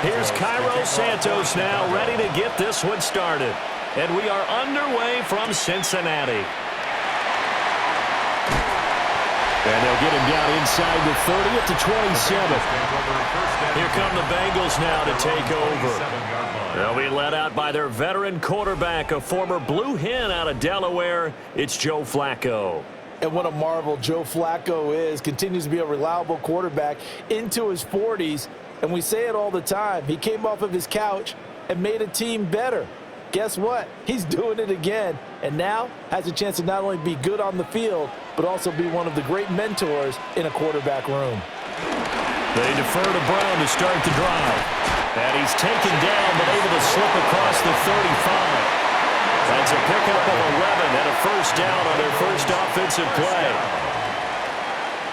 Here's Cairo Santos now ready to get this one started. And we are underway from Cincinnati. And they'll get him down inside the 30 at the 27. Here come the Bengals now to take over. They'll be led out by their veteran quarterback, a former Blue Hen out of Delaware. It's Joe Flacco. And what a marvel Joe Flacco is. Continues to be a reliable quarterback into his 40s. And we say it all the time. He came off of his couch and made a team better. Guess what? He's doing it again. And now has a chance to not only be good on the field, but also be one of the great mentors in a quarterback room. They defer to Brown to start the drive. And he's taken down, but able to slip across the 35. That's a pickup of 11 and a first down on their first offensive play.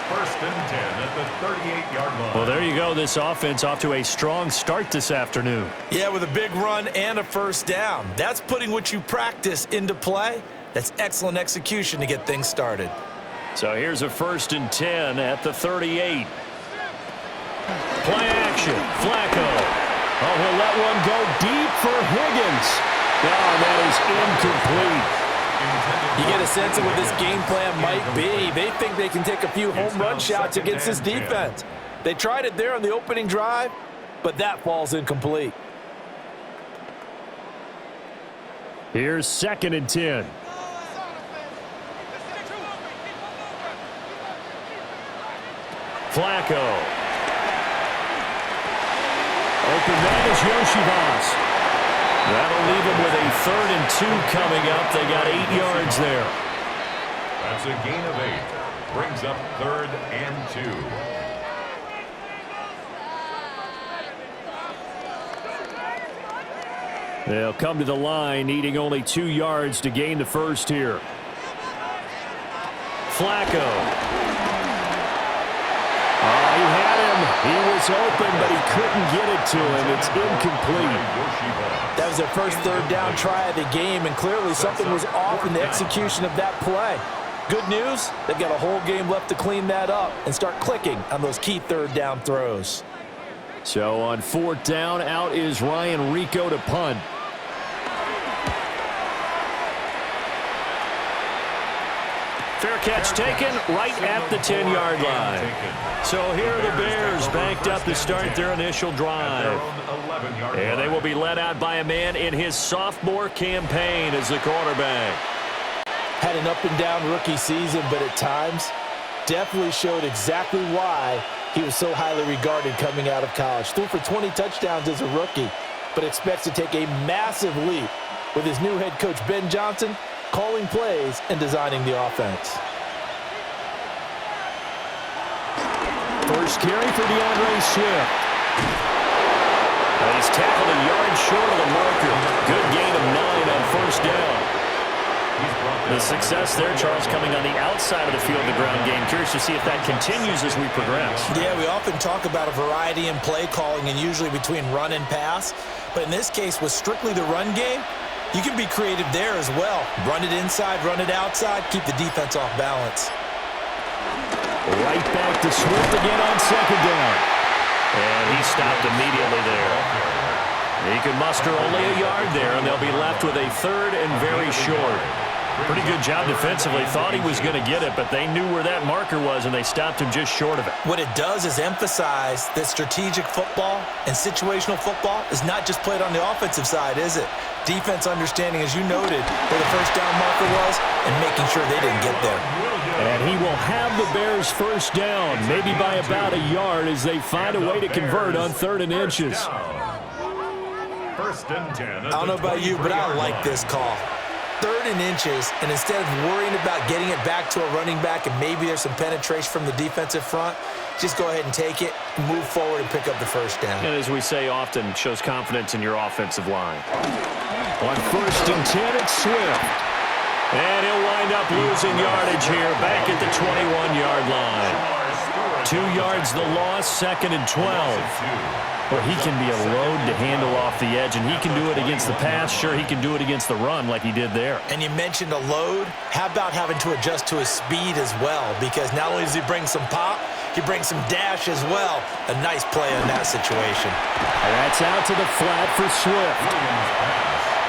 First and 10 at the 38-yard line. Well, there you go. This offense off to a strong start this afternoon. Yeah, with a big run and a first down. That's putting what you practice into play. That's excellent execution to get things started. So here's a first and 10 at the 38. Play action. Flacco. Oh, he'll let one go deep for Higgins. Oh, that is incomplete. You get a sense of what this game plan might be. They think they can take a few home run shots against this defense. They tried it there on the opening drive, but that falls incomplete. Here's second and 10. Flacco. Open man is Yoshivas. That'll leave them with a 3rd and 2 coming up. They got 8 yards there. That's a gain of 8. Brings up 3rd and 2. They'll come to the line, needing only 2 yards to gain the first here. Flacco. Oh, he had him. He was open, but he couldn't get it to him. It's incomplete. That was their first 3rd down try of the game, and clearly something was off in the execution of that play. Good news, they've got a whole game left to clean that up and start clicking on those key 3rd down throws. So on 4th down, out is Ryan Rico to punt. Fair catch taken right at the 10-yard line. So here are the Bears banked up to start their initial drive. And they will be led out by a man in his sophomore campaign as the quarterback. Had an up-and-down rookie season, but at times definitely showed exactly why he was so highly regarded coming out of college. Threw for 20 touchdowns as a rookie, but expects to take a massive leap with his new head coach, Ben Johnson, calling plays and designing the offense. First carry for DeAndre Swift. He's tackled a yard short of the marker. Good gain of 9 on first down. The success there, Charles, coming on the outside of the field, the ground game. Curious to see if that continues as we progress. Yeah, we often talk about a variety in play calling and usually between run and pass. But in this case, with strictly the run game, you can be creative there as well. Run it inside, run it outside, keep the defense off balance. Right back to Swift again on 2nd down. And he stopped immediately there. He could muster only a yard there, and they'll be left with a 3rd and very short. Pretty good job defensively. Thought he was going to get it, but they knew where that marker was, and they stopped him just short of it. What it does is emphasize that strategic football and situational football is not just played on the offensive side, is it? Defense understanding, as you noted, where the first down marker was and making sure they didn't get there. And he will have the Bears first down, maybe by about a yard as they find a way to convert on 3rd and inches. First and 10. I don't know about you, but I like this call. 3rd and inches, and instead of worrying about getting it back to a running back and maybe there's some penetration from the defensive front, just go ahead and take it, move forward, and pick up the first down. And as we say often, shows confidence in your offensive line. On 1st and 10, it's Swift. And he'll wind up losing yardage here back at the 21-yard line. 2 yards the loss, 2nd and 12. Well, he can be a load to handle off the edge, and he can do it against the pass. Sure, he can do it against the run like he did there. And you mentioned a load. How about having to adjust to his speed as well? Because not only does he bring some pop, He brings some dash as well. A nice play in that situation. And that's out to the flat for Swift.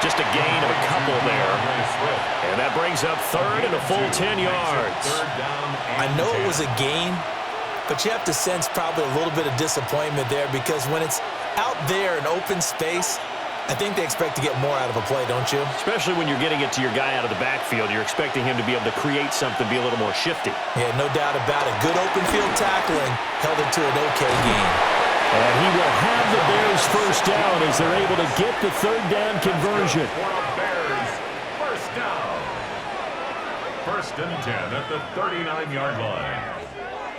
Just a gain of a couple there. And that brings up third and a full 10 yards. I know it was a gain, but you have to sense probably a little bit of disappointment there because when it's out there in open space, I think they expect to get more out of a play, don't you? Especially when you're getting it to your guy out of the backfield. You're expecting him to be able to create something, be a little more shifty. Yeah, no doubt about it. Good open field tackling held it to an okay gain. And he will have the Bears first down as they're able to get the third down conversion. Bears first down. First and 10 at the 39-yard line.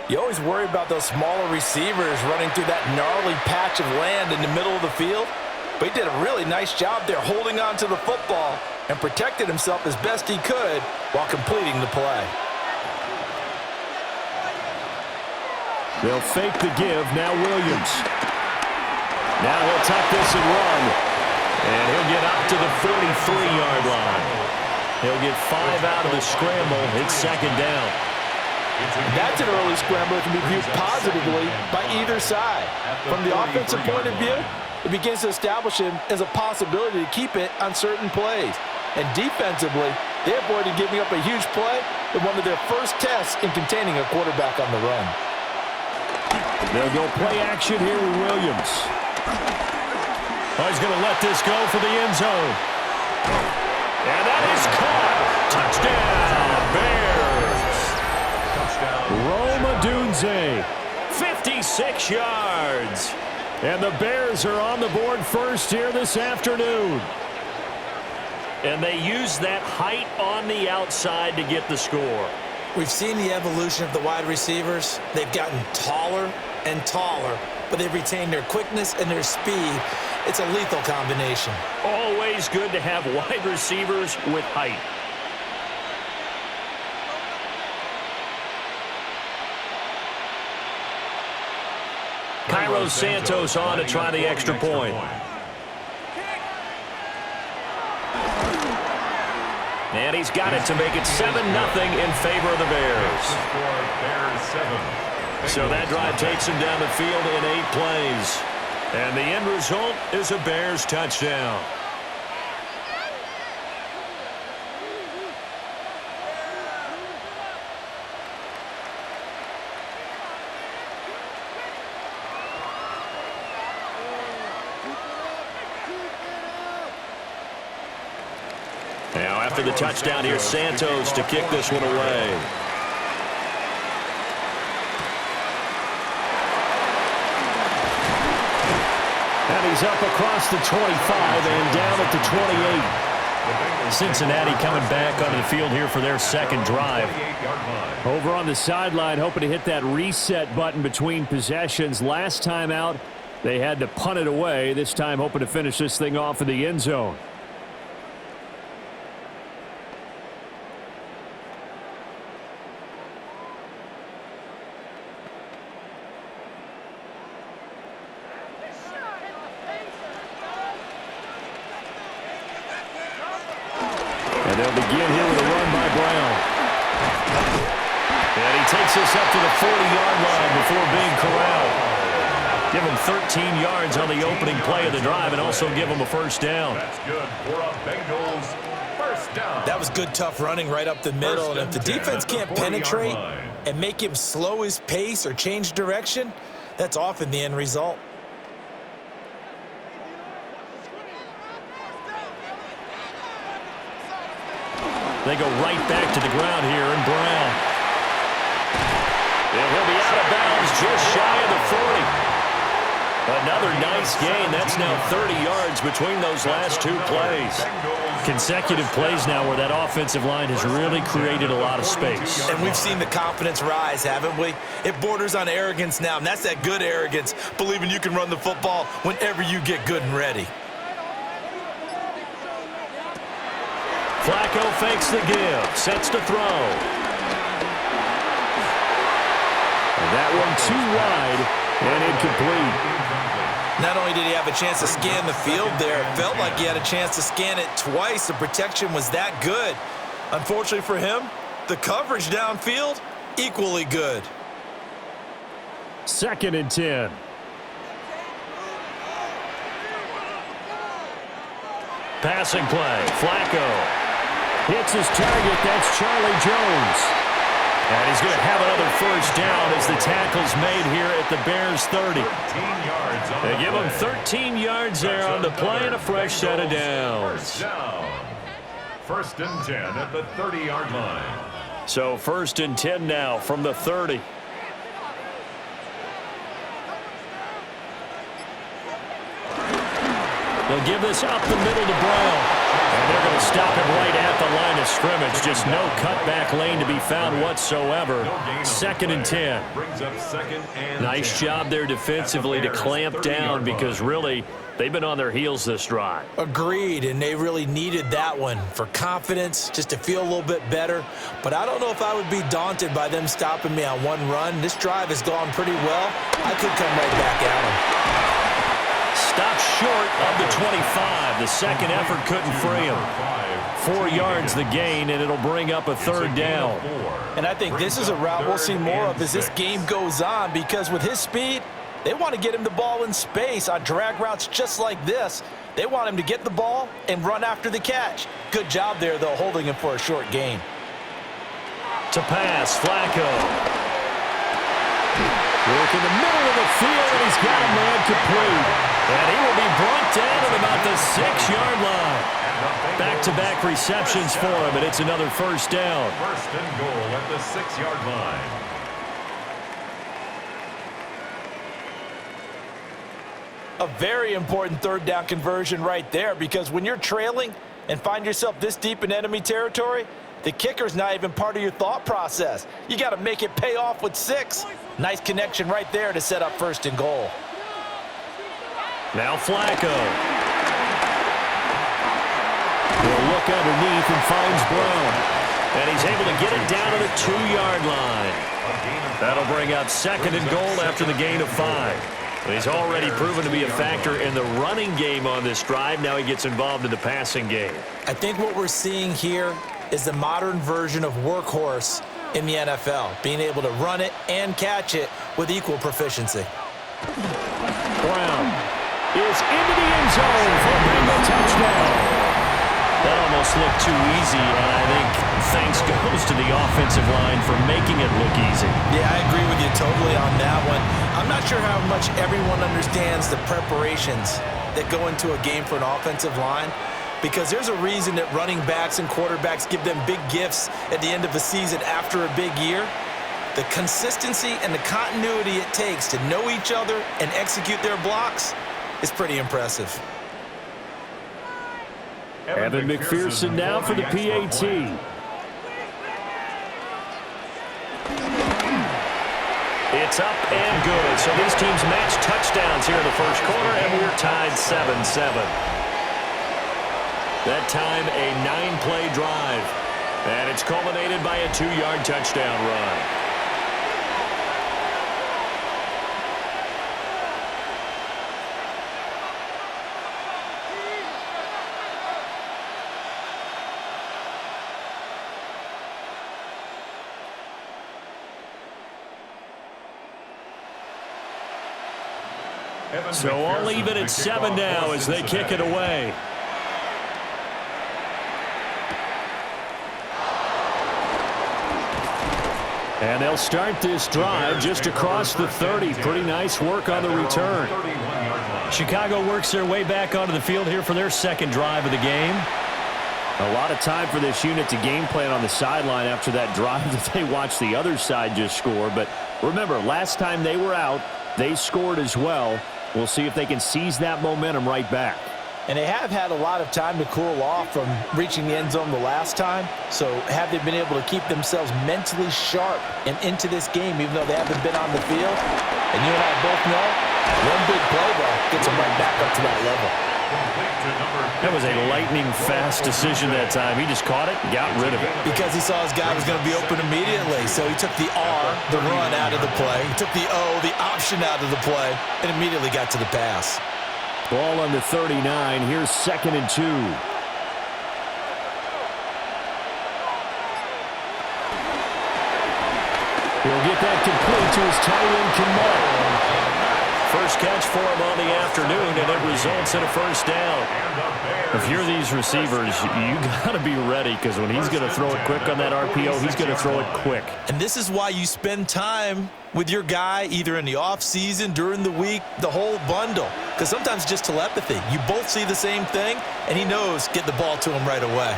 You always worry about those smaller receivers running through that gnarly patch of land in the middle of the field. But he did a really nice job there holding on to the football and protected himself as best he could while completing the play. They'll fake the give. Now Williams. Now he'll tuck this and run. And he'll get up to the 43-yard line. He'll get 5 out of the scramble. It's second down. That's an early scramble that can be viewed positively by either side. From the offensive point of view, it begins to establish him as a possibility to keep it on certain plays. And defensively, they avoided giving up a huge play in one of their first tests in containing a quarterback on the run. They'll go play action here with Williams. Oh, he's going to let this go for the end zone. And that is caught. Touchdown, Bears. Rome Odunze, 56 yards. And the Bears are on the board first here this afternoon. And they use that height on the outside to get the score. We've seen the evolution of the wide receivers. They've gotten taller and taller, but they've retained their quickness and their speed. It's a lethal combination. Always good to have wide receivers with height. Cairo Santos on to try the extra point. And he's got it to make it 7-0 in favor of the Bears. So that drive takes him down the field in 8 plays. And the end result is a Bears touchdown. Now after the touchdown, here's Santos to kick this one away. And he's up across the 25 and down at the 28. Cincinnati coming back onto the field here for their second drive. Over on the sideline, hoping to hit that reset button between possessions. Last time out, they had to punt it away. This time hoping to finish this thing off in the end zone. They'll begin here with a run by Brown. And he takes this up to the 40-yard line before being corralled. Give him 13 yards on the opening play of the drive and also give him a first down. That's good for a Bengals first down. That was good, tough running right up the middle. And if the defense can't penetrate and make him slow his pace or change direction, that's often the end result. They go right back to the ground here, and Brown. And he'll be out of bounds just shy of the 40. Another nice gain. That's now 30 yards between those last 2 plays. Consecutive plays now where that offensive line has really created a lot of space. And we've seen the confidence rise, haven't we? It borders on arrogance now, and that's that good arrogance, believing you can run the football whenever you get good and ready. Flacco fakes the give, sets to throw. And that one too wide and incomplete. Not only did he have a chance to scan the field there, it felt like he had a chance to scan it twice. The protection was that good. Unfortunately for him, the coverage downfield, equally good. 2nd and 10. Passing play. Flacco hits his target. That's Charlie Jones. And he's going to have another first down as the tackle's made here at the Bears 30. They give him 13 yards there on the play and a fresh set of downs. 1st and 10 at the 30-yard line. So 1st and 10 now from the 30. They'll give this up the middle to Brown. And they're going to stop it right at the line of scrimmage. Just no cutback lane to be found whatsoever. 2nd and 10. Nice job there defensively to clamp down because really they've been on their heels this drive. Agreed, and they really needed that one for confidence, just to feel a little bit better. But I don't know if I would be daunted by them stopping me on one run. This drive has gone pretty well. I could come right back at them. Stopped short of the 25. The second effort couldn't free him. 4 yards the gain, and it'll bring up a 3rd down. And I think this is a route we'll see more of as this game goes on, because with his speed, they want to get him the ball in space on drag routes just like this. They want him to get the ball and run after the catch. Good job there, though, holding him for a short gain. To pass, Flacco. Work in the middle of the field, and he's got a man complete. And he will be brought down at about the 6-yard line. Back-to-back receptions for him, and it's another first down. 1st and goal at the 6-yard line. A very important 3rd down conversion right there, because when you're trailing and find yourself this deep in enemy territory, the kicker's not even part of your thought process. You got to make it pay off with 6. Nice connection right there to set up 1st and goal. Now Flacco. He'll look underneath and finds Brown. And he's able to get it down to the 2-yard line. That'll bring up 2nd and goal after the gain of 5. But he's already proven to be a factor in the running game on this drive. Now he gets involved in the passing game. I think what we're seeing here is the modern version of workhorse in the NFL, being able to run it and catch it with equal proficiency. Brown is into the end zone for a Bengal touchdown. That almost looked too easy, and I think thanks goes to the offensive line for making it look easy. Yeah, I agree with you totally on that one. I'm not sure how much everyone understands the preparations that go into a game for an offensive line, because there's a reason that running backs and quarterbacks give them big gifts at the end of the season after a big year. The consistency and the continuity it takes to know each other and execute their blocks is pretty impressive. Evan McPherson now for the PAT. It's up and good. So these teams match touchdowns here in the first quarter, and we're tied 7-7. That time, a 9-play drive. And it's culminated by a 2-yard touchdown run. So all even at 7 now as they kick it away. And they'll start this drive just across the 30. Pretty nice work on the return. Chicago works their way back onto the field here for their second drive of the game. A lot of time for this unit to game plan on the sideline after that drive that they watched the other side just score. But remember, last time they were out, they scored as well. We'll see if they can seize that momentum right back. And they have had a lot of time to cool off from reaching the end zone the last time. So have they been able to keep themselves mentally sharp and into this game, even though they haven't been on the field? And you and I both know, one big play, though, gets them right back up to that level. That was a lightning-fast decision that time. He just caught it and got rid of it. Because he saw his guy was going to be open immediately. So he took the R, the run, out of the play. He took the O, the option, out of the play, and immediately got to the pass. Ball on the 39. Here's 2nd and 2. He'll get that complete to to his tight end, Kmet. First catch for him on the afternoon, and it results in a first down. If you're these receivers, you got to be ready, because when he's going to throw it quick on that RPO, he's going to throw it quick. And this is why you spend time with your guy either in the offseason, during the week, the whole bundle. Because sometimes it's just telepathy. You both see the same thing, and he knows get the ball to him right away.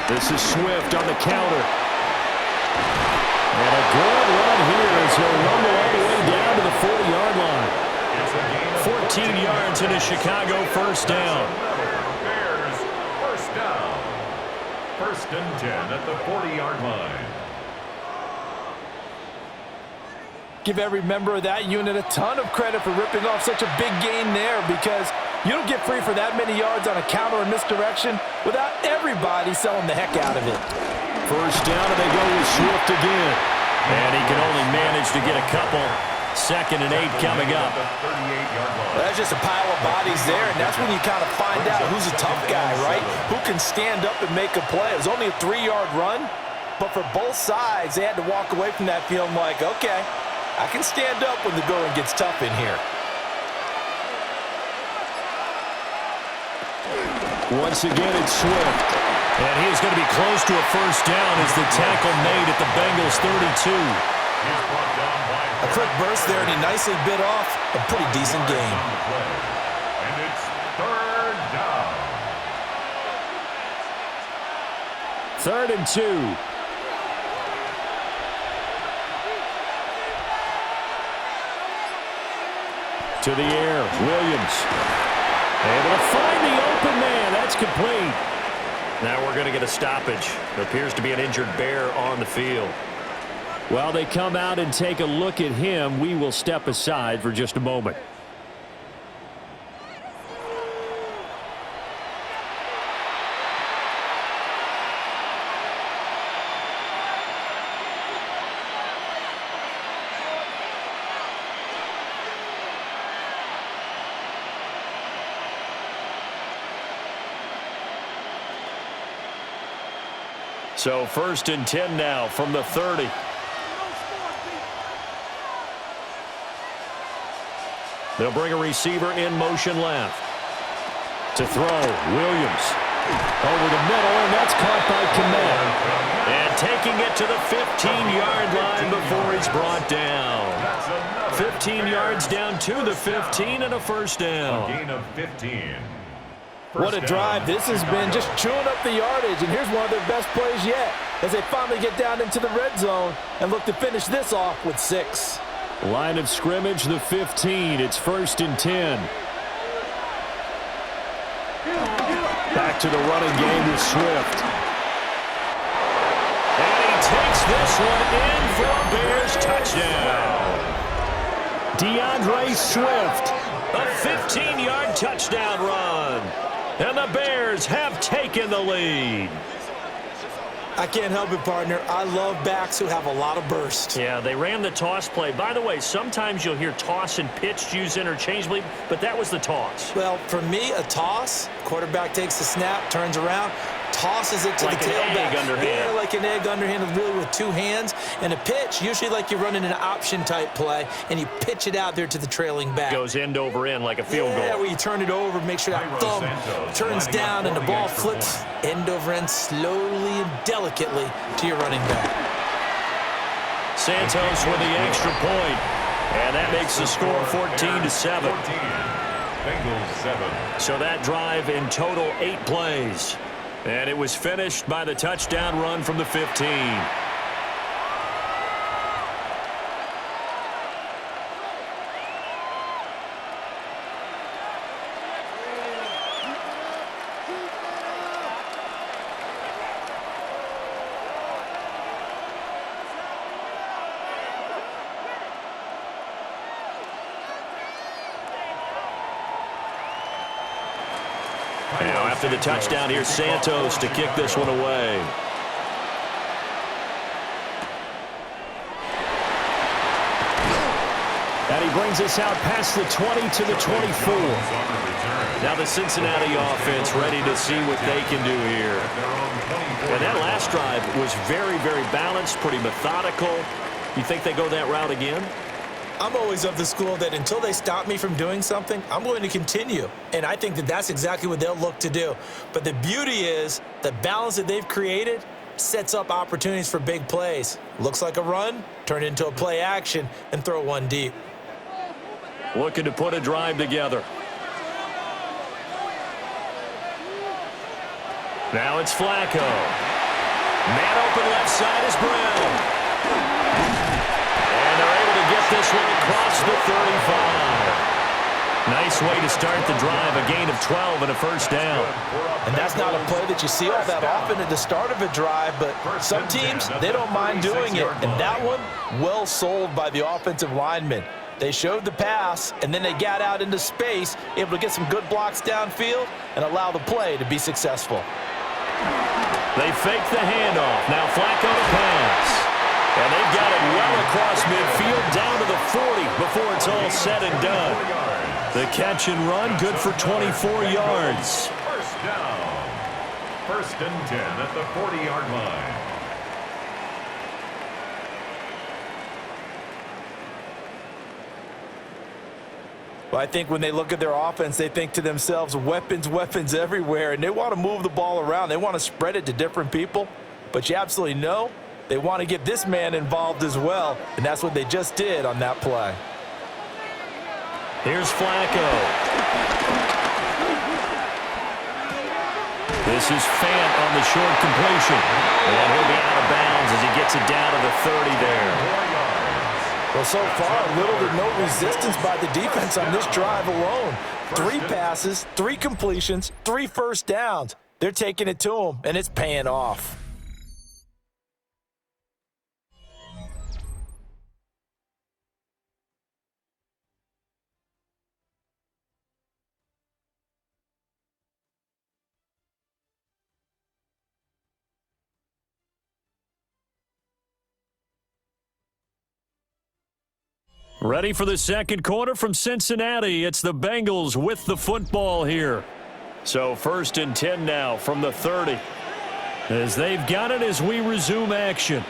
This is Swift on the counter. And a good run here as he'll rumble all the way down to the 40-yard line. 14 yards in a Chicago first down. Bears first down. First and 10 at the 40-yard line. Give every member of that unit a ton of credit for ripping off such a big gain there, because you don't get free for that many yards on a counter or misdirection without everybody selling the heck out of it. First down, and they go with Swift again. And he can only manage to get a couple. Second and 8 coming up. That's just a pile of bodies there, and that's when you kind of find out who's a tough guy, right? Who can stand up and make a play. It was only a 3-yard run, but for both sides, they had to walk away from that feeling like, okay, I can stand up when the going gets tough in here. Once again, it's Swift. And he is going to be close to a first down as the tackle made at the Bengals 32. A quick burst there, and he nicely bit off a pretty decent gain. And it's third down. 3rd and 2. To the air, Williams. Able to find the open man. That's complete. Now we're going to get a stoppage. There appears to be an injured Bear on the field. While they come out and take a look at him, we will step aside for just a moment. So 1st and 10 now from the 30. They'll bring a receiver in motion left. To throw, Williams. Over the middle, and that's caught by Kmet. And taking it to the 15-yard line before he's brought down. 15 yards down to the 15 and a first down. A gain of 15. What a drive this has been, just chewing up the yardage, and here's one of their best plays yet as they finally get down into the red zone and look to finish this off with 6. Line of scrimmage, the 15. It's 1st and 10. Back to the running game with Swift. And he takes this one in for a Bears touchdown. DeAndre Swift, a 15-yard touchdown run. And the Bears have taken the lead. I can't help it, partner. I love backs who have a lot of burst. Yeah, they ran the toss play. By the way, sometimes you'll hear toss and pitch used interchangeably, but that was the toss. Well, for me, a toss, quarterback takes the snap, turns around, tosses it to like the tailback. Underhand. Yeah, like an egg underhand, really with 2 hands. And a pitch, usually like you're running an option-type play, and you pitch it out there to the trailing back. Goes end over end like a field goal. Yeah, where you turn it over, make sure that thumb turns down, and the ball flips end over end slowly and delicately to your running back. Santos with the extra point. And that makes the score 14-7. Bengals 7. So that drive in total 8 plays. And it was finished by the touchdown run from the 15. Now after the touchdown, here's Santos to kick this one away. And he brings us out past the 20 to the 24. Now the Cincinnati offense ready to see what they can do here. And that last drive was very, very balanced, pretty methodical. You think they go that route again? I'm always of the school that until they stop me from doing something, I'm going to continue. And I think that that's exactly what they'll look to do. But the beauty is the balance that they've created sets up opportunities for big plays. Looks like a run, turn it into a play action, and throw one deep. Looking to put a drive together. Now it's Flacco. Man open left side is Brown. And they're able to get this one across the 35. Nice way to start the drive, a gain of 12 and a first down. And that's not a play that you see all that often at the start of a drive, but some teams, they don't mind doing it. And that one, well sold by the offensive lineman. They showed the pass, and then they got out into space, able to get some good blocks downfield and allow the play to be successful. They fake the handoff. Now Flacco to pass. And they've got it well across midfield down to the 40 before it's all said and done. The catch and run, good for 24 yards. First down. First and 10 at the 40-yard line. Well, I think when they look at their offense, they think to themselves, weapons, weapons everywhere, and they want to move the ball around. They want to spread it to different people, but you absolutely know they want to get this man involved as well, and that's what they just did on that play. Here's Flacco. This is Fant on the short completion. And he'll be out of bounds as he gets it down to the 30 there. Well, so far, little to no resistance by the defense on this drive alone. 3 passes, 3 completions, 3 first downs. They're taking it to him, and it's paying off. Ready for the second quarter from Cincinnati. It's the Bengals with the football here. So first and 10 now from the 30. As they've got it as we resume action.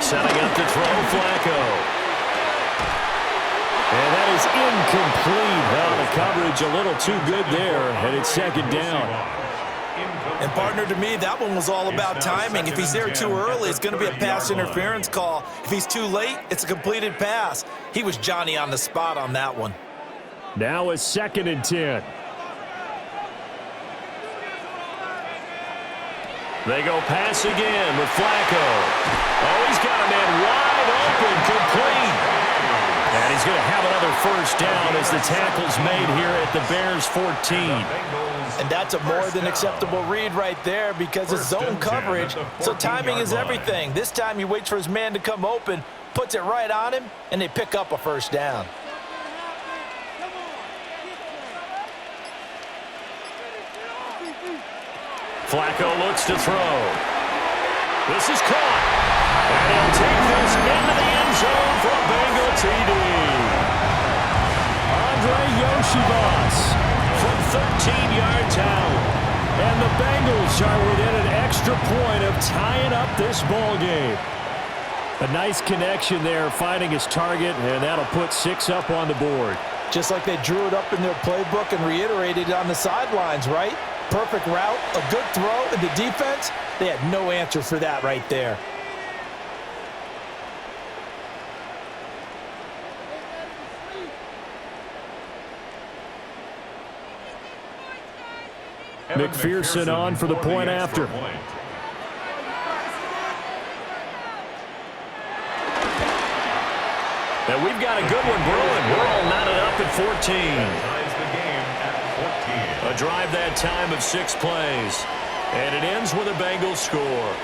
Setting up to throw Flacco. And that is incomplete. Well, the coverage a little too good there, and it's second down. And, partner, to me, that one was all about timing. If he's there too early, it's going to be a pass interference call. If he's too late, it's a completed pass. He was Johnny on the spot on that one. Now a second and 10. They go pass again with Flacco. Oh, he's got a man wide open, complete. And he's going to have another first down as the tackle's made here at the Bears 14. And that's a more than acceptable read right there because it's zone coverage, so timing is everything. This time he waits for his man to come open, puts it right on him, and they pick up a first down. Flacco looks to throw. This is caught. And he'll take this into the end zone for a Bengal TD. Andre Yoshibas from 13 yards out. And the Bengals are within an extra point of tying up this ball game. A nice connection there, finding his target, and that'll put 6 up on the board. Just like they drew it up in their playbook and reiterated it on the sidelines, right? Perfect route, a good throw, and the defense, they had no answer for that right there. McPherson on for the point after. And we've got a good one brewing. We're all knotted up at 14. A drive that time of 6 plays. And it ends with a Bengals score.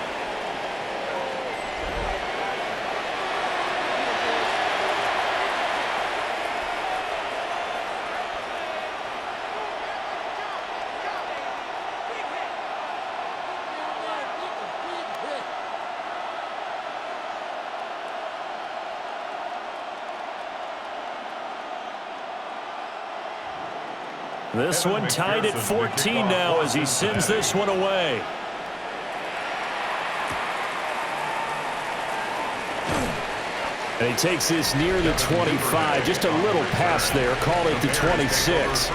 This one tied at 14 now as he sends this one away. And he takes this near the 25. Just a little pass there. Call it the 26.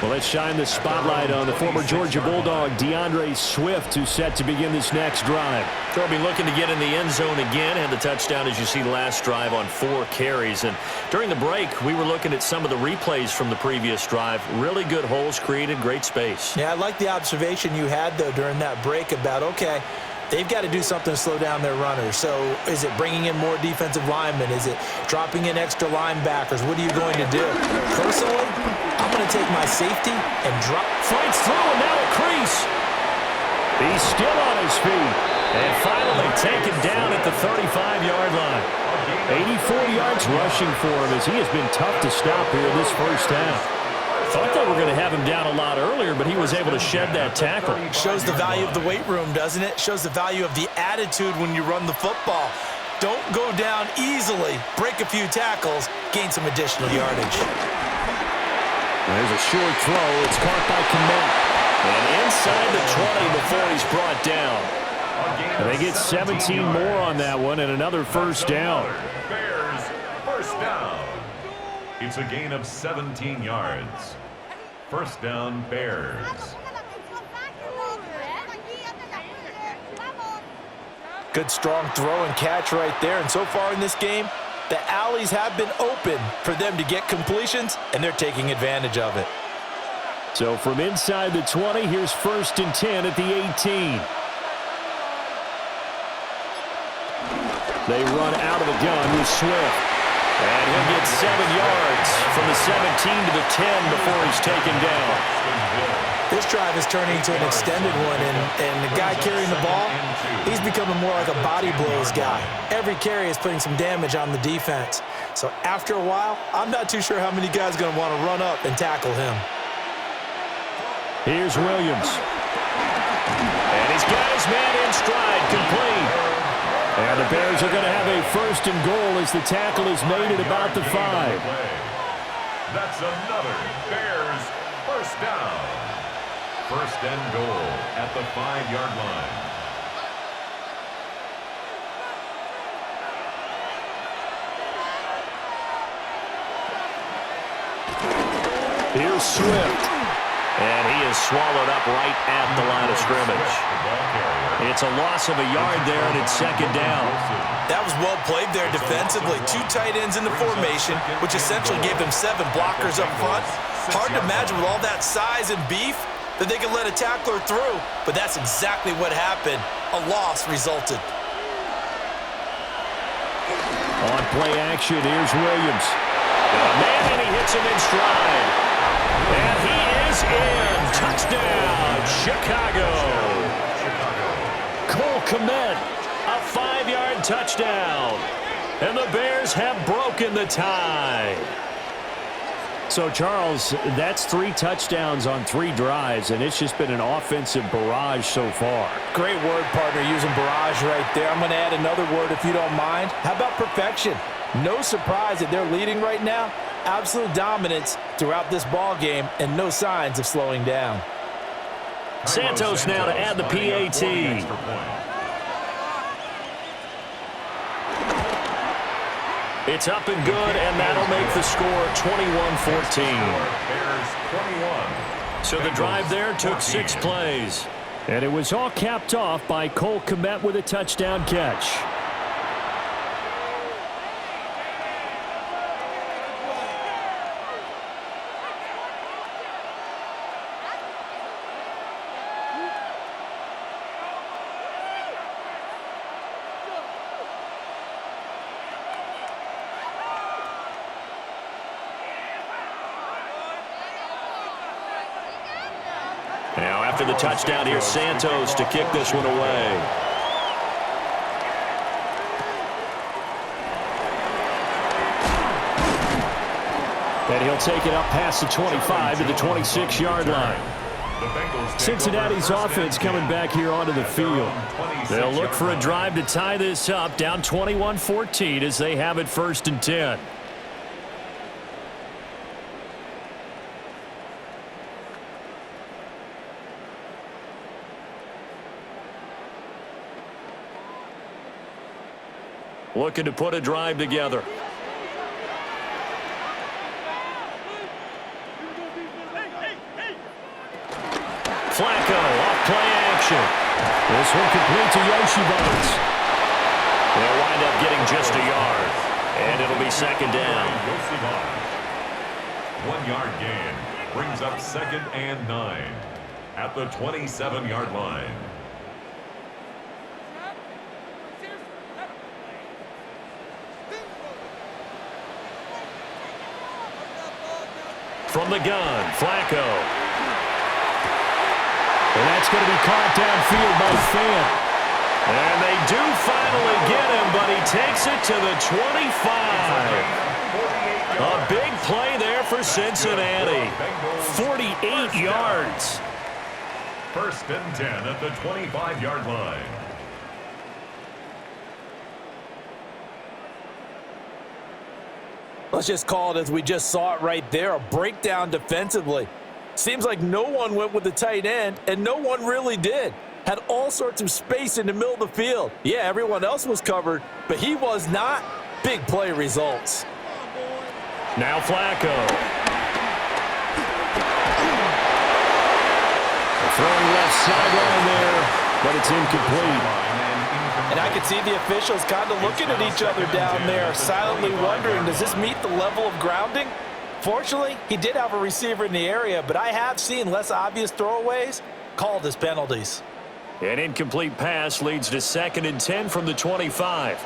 Well, let's shine the spotlight on the former Georgia Bulldog, DeAndre Swift, who's set to begin this next drive. He'll be looking to get in the end zone again. Had the touchdown, as you see, last drive on 4 carries. And during the break, we were looking at some of the replays from the previous drive. Really good holes created, great space. Yeah, I like the observation you had, though, during that break about, okay, they've got to do something to slow down their runners. So is it bringing in more defensive linemen? Is it dropping in extra linebackers? What are you going to do? Personally, I'm going to take my safety and drop. Fights through, and now a crease. He's still on his feet. And finally taken down at the 35-yard line. 84 yards rushing for him as he has been tough to stop here this first half. Thought they were going to have him down a lot earlier, but he was able to shed that tackle. Shows the value of the weight room, doesn't it? Shows the value of the attitude when you run the football. Don't go down easily. Break a few tackles. Gain some additional yardage. There's a short throw. It's caught by Komet. And inside the 20 before he's brought down. And they get 17 more on that one and another first down. Bears first down. It's a gain of 17 yards. First down, Bears. Good strong throw and catch right there. And so far in this game, the alleys have been open for them to get completions, and they're taking advantage of it. So from inside the 20, here's 1st and 10 at the 18. They run out of the gun with Swift. And he'll get 7 yards from the 17 to the 10 before he's taken down. This drive is turning into an extended one, and the guy carrying the ball, he's becoming more like a body blows guy. Every carry is putting some damage on the defense. So after a while, I'm not too sure how many guys are going to want to run up and tackle him. Here's Williams. And he's got his man in stride, complete. And the Bears are going to have a 1st and goal as the tackle is made at about the 5. That's another Bears first down. 1st and goal at the 5-yard line. Here's Swift. And he is swallowed up right at the line of scrimmage. It's a loss of a yard there, and it's 2nd down. That was well played there defensively. 2 tight ends in the formation, which essentially gave them 7 blockers up front. Hard to imagine with all that size and beef that they could let a tackler through, but that's exactly what happened. A loss resulted. On play action, here's Williams. Man, and he hits him in stride. And he is in. Touchdown, Chicago. Cole Komet, a 5-yard touchdown. And the Bears have broken the tie. So, Charles, that's 3 touchdowns on 3 drives, and it's just been an offensive barrage so far. Great word, partner, using barrage right there. I'm going to add another word if you don't mind. How about perfection? No surprise that they're leading right now. Absolute dominance throughout this ball game and no signs of slowing down. Santos now to add the PAT. It's up and good, and that'll make the score 21-14. So the drive there took 6 plays. And it was all capped off by Cole Komet with a touchdown catch. Now after the touchdown, here's Santos to kick this one away. And he'll take it up past the 25 to the 26-yard line. Cincinnati's offense coming back here onto the field. They'll look for a drive to tie this up, down 21-14 as they have it 1st and 10. looking to put a drive together. Flacco off play action. This one complete to Yoshibans. They'll wind up getting just a yard, and it'll be second down. 1 yard gain brings up 2nd and 9 at the 27-yard line. From the gun, Flacco. And that's going to be caught downfield by Fant. And they do finally get him, but he takes it to the 25. A big play there for Cincinnati. 48 yards. 1st and 10 at the 25-yard line. Let's just call it as we just saw it right there, a breakdown defensively. Seems like no one went with the tight end, and no one really did. Had all sorts of space in the middle of the field. Yeah, everyone else was covered, but he was not. Big play results. Now Flacco. Throwing left sideline there, but it's incomplete. And I could see the officials kind of looking at each other down there, silently wondering, does this meet the level of grounding? Fortunately, he did have a receiver in the area, but I have seen less obvious throwaways called as penalties. An incomplete pass leads to 2nd and 10 from the 25.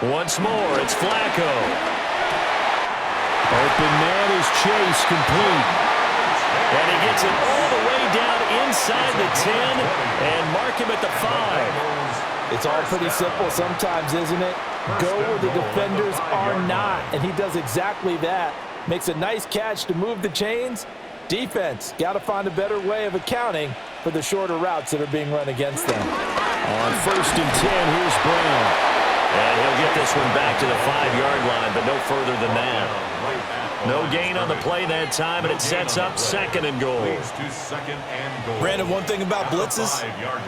Once more, it's Flacco. Open man is Chase, complete. And he gets it all the way down inside the 10 and mark him at the 5. It's all pretty simple sometimes, isn't it? Go where the defenders are not, and he does exactly that. Makes a nice catch to move the chains. Defense, got to find a better way of accounting for the shorter routes that are being run against them. On 1st and 10, here's Brown. And he'll get this one back to the 5-yard line, but no further than that. No gain on the play that time, and it sets up 2nd and goal. Brandon, one thing about blitzes,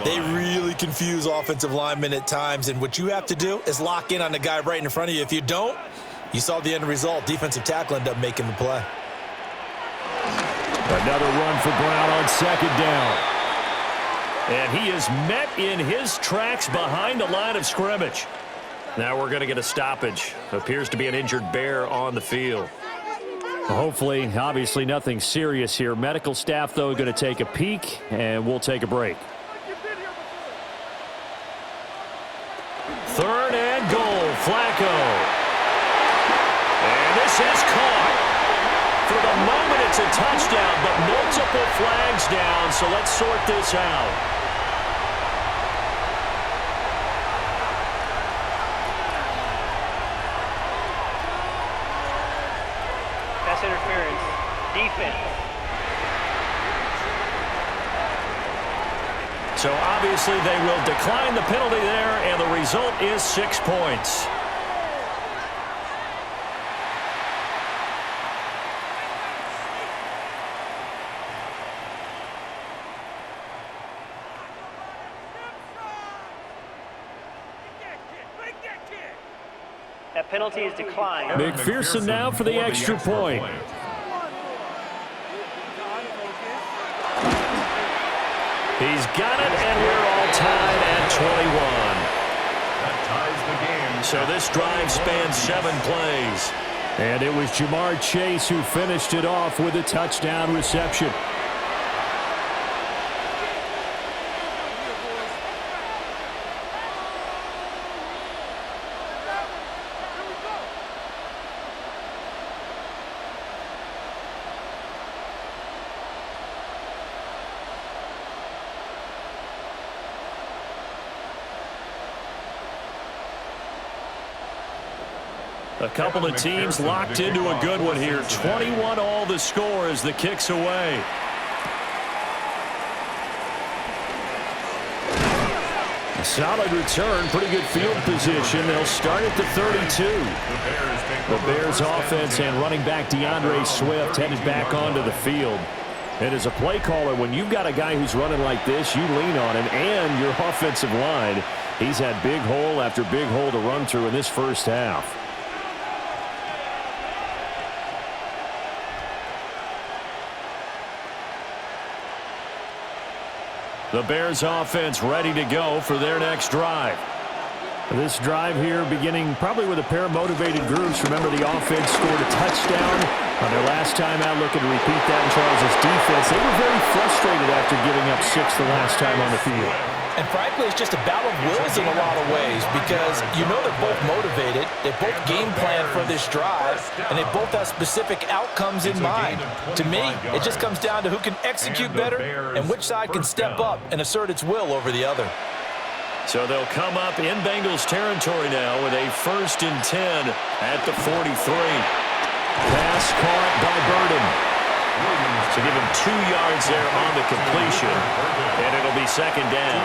they really confuse offensive linemen at times, and what you have to do is lock in on the guy right in front of you. If you don't, you saw the end result. Defensive tackle ended up making the play. Another run for Brown on 2nd down. And he is met in his tracks behind the line of scrimmage. Now we're going to get a stoppage. Appears to be an injured Bear on the field. Hopefully, obviously nothing serious here. Medical staff, though, going to take a peek, and we'll take a break. 3rd and goal, Flacco. And this is caught. For the moment, it's a touchdown, but multiple flags down, so let's sort this out. Pass interference. Defense. So obviously they will decline the penalty there, and the result is 6 points. That penalty is declined. McPherson now for the extra point. He's got it, and we're all tied at 21. So this drive spans 7 plays. And it was Jamar Chase who finished it off with a touchdown reception. A couple of teams locked into a good one here. 21 all the score as the kick's away. A solid return, pretty good field position. They'll start at the 32. The Bears offense and running back DeAndre Swift headed back onto the field. And as a play caller, when you've got a guy who's running like this, you lean on him and your offensive line He's had big hole after big hole to run through in this first half. The Bears offense ready to go for their next drive. This drive here beginning probably with a pair of motivated groups. Remember, the offense scored a touchdown on their last time out, looking to repeat that in Charles' defense. They were very frustrated after giving up 6 the last time on the field. And frankly, it's just a battle of wills in a lot of ways because you know they're both motivated. They both game plan for this drive, and they both have specific outcomes in mind. To me, it just comes down to who can execute better and which side can step up and assert its will over the other. So they'll come up in Bengals territory now with a 1st and 10 at the 43. Pass caught by Burden. So give him 2 yards there on the completion, and it'll be 2nd down.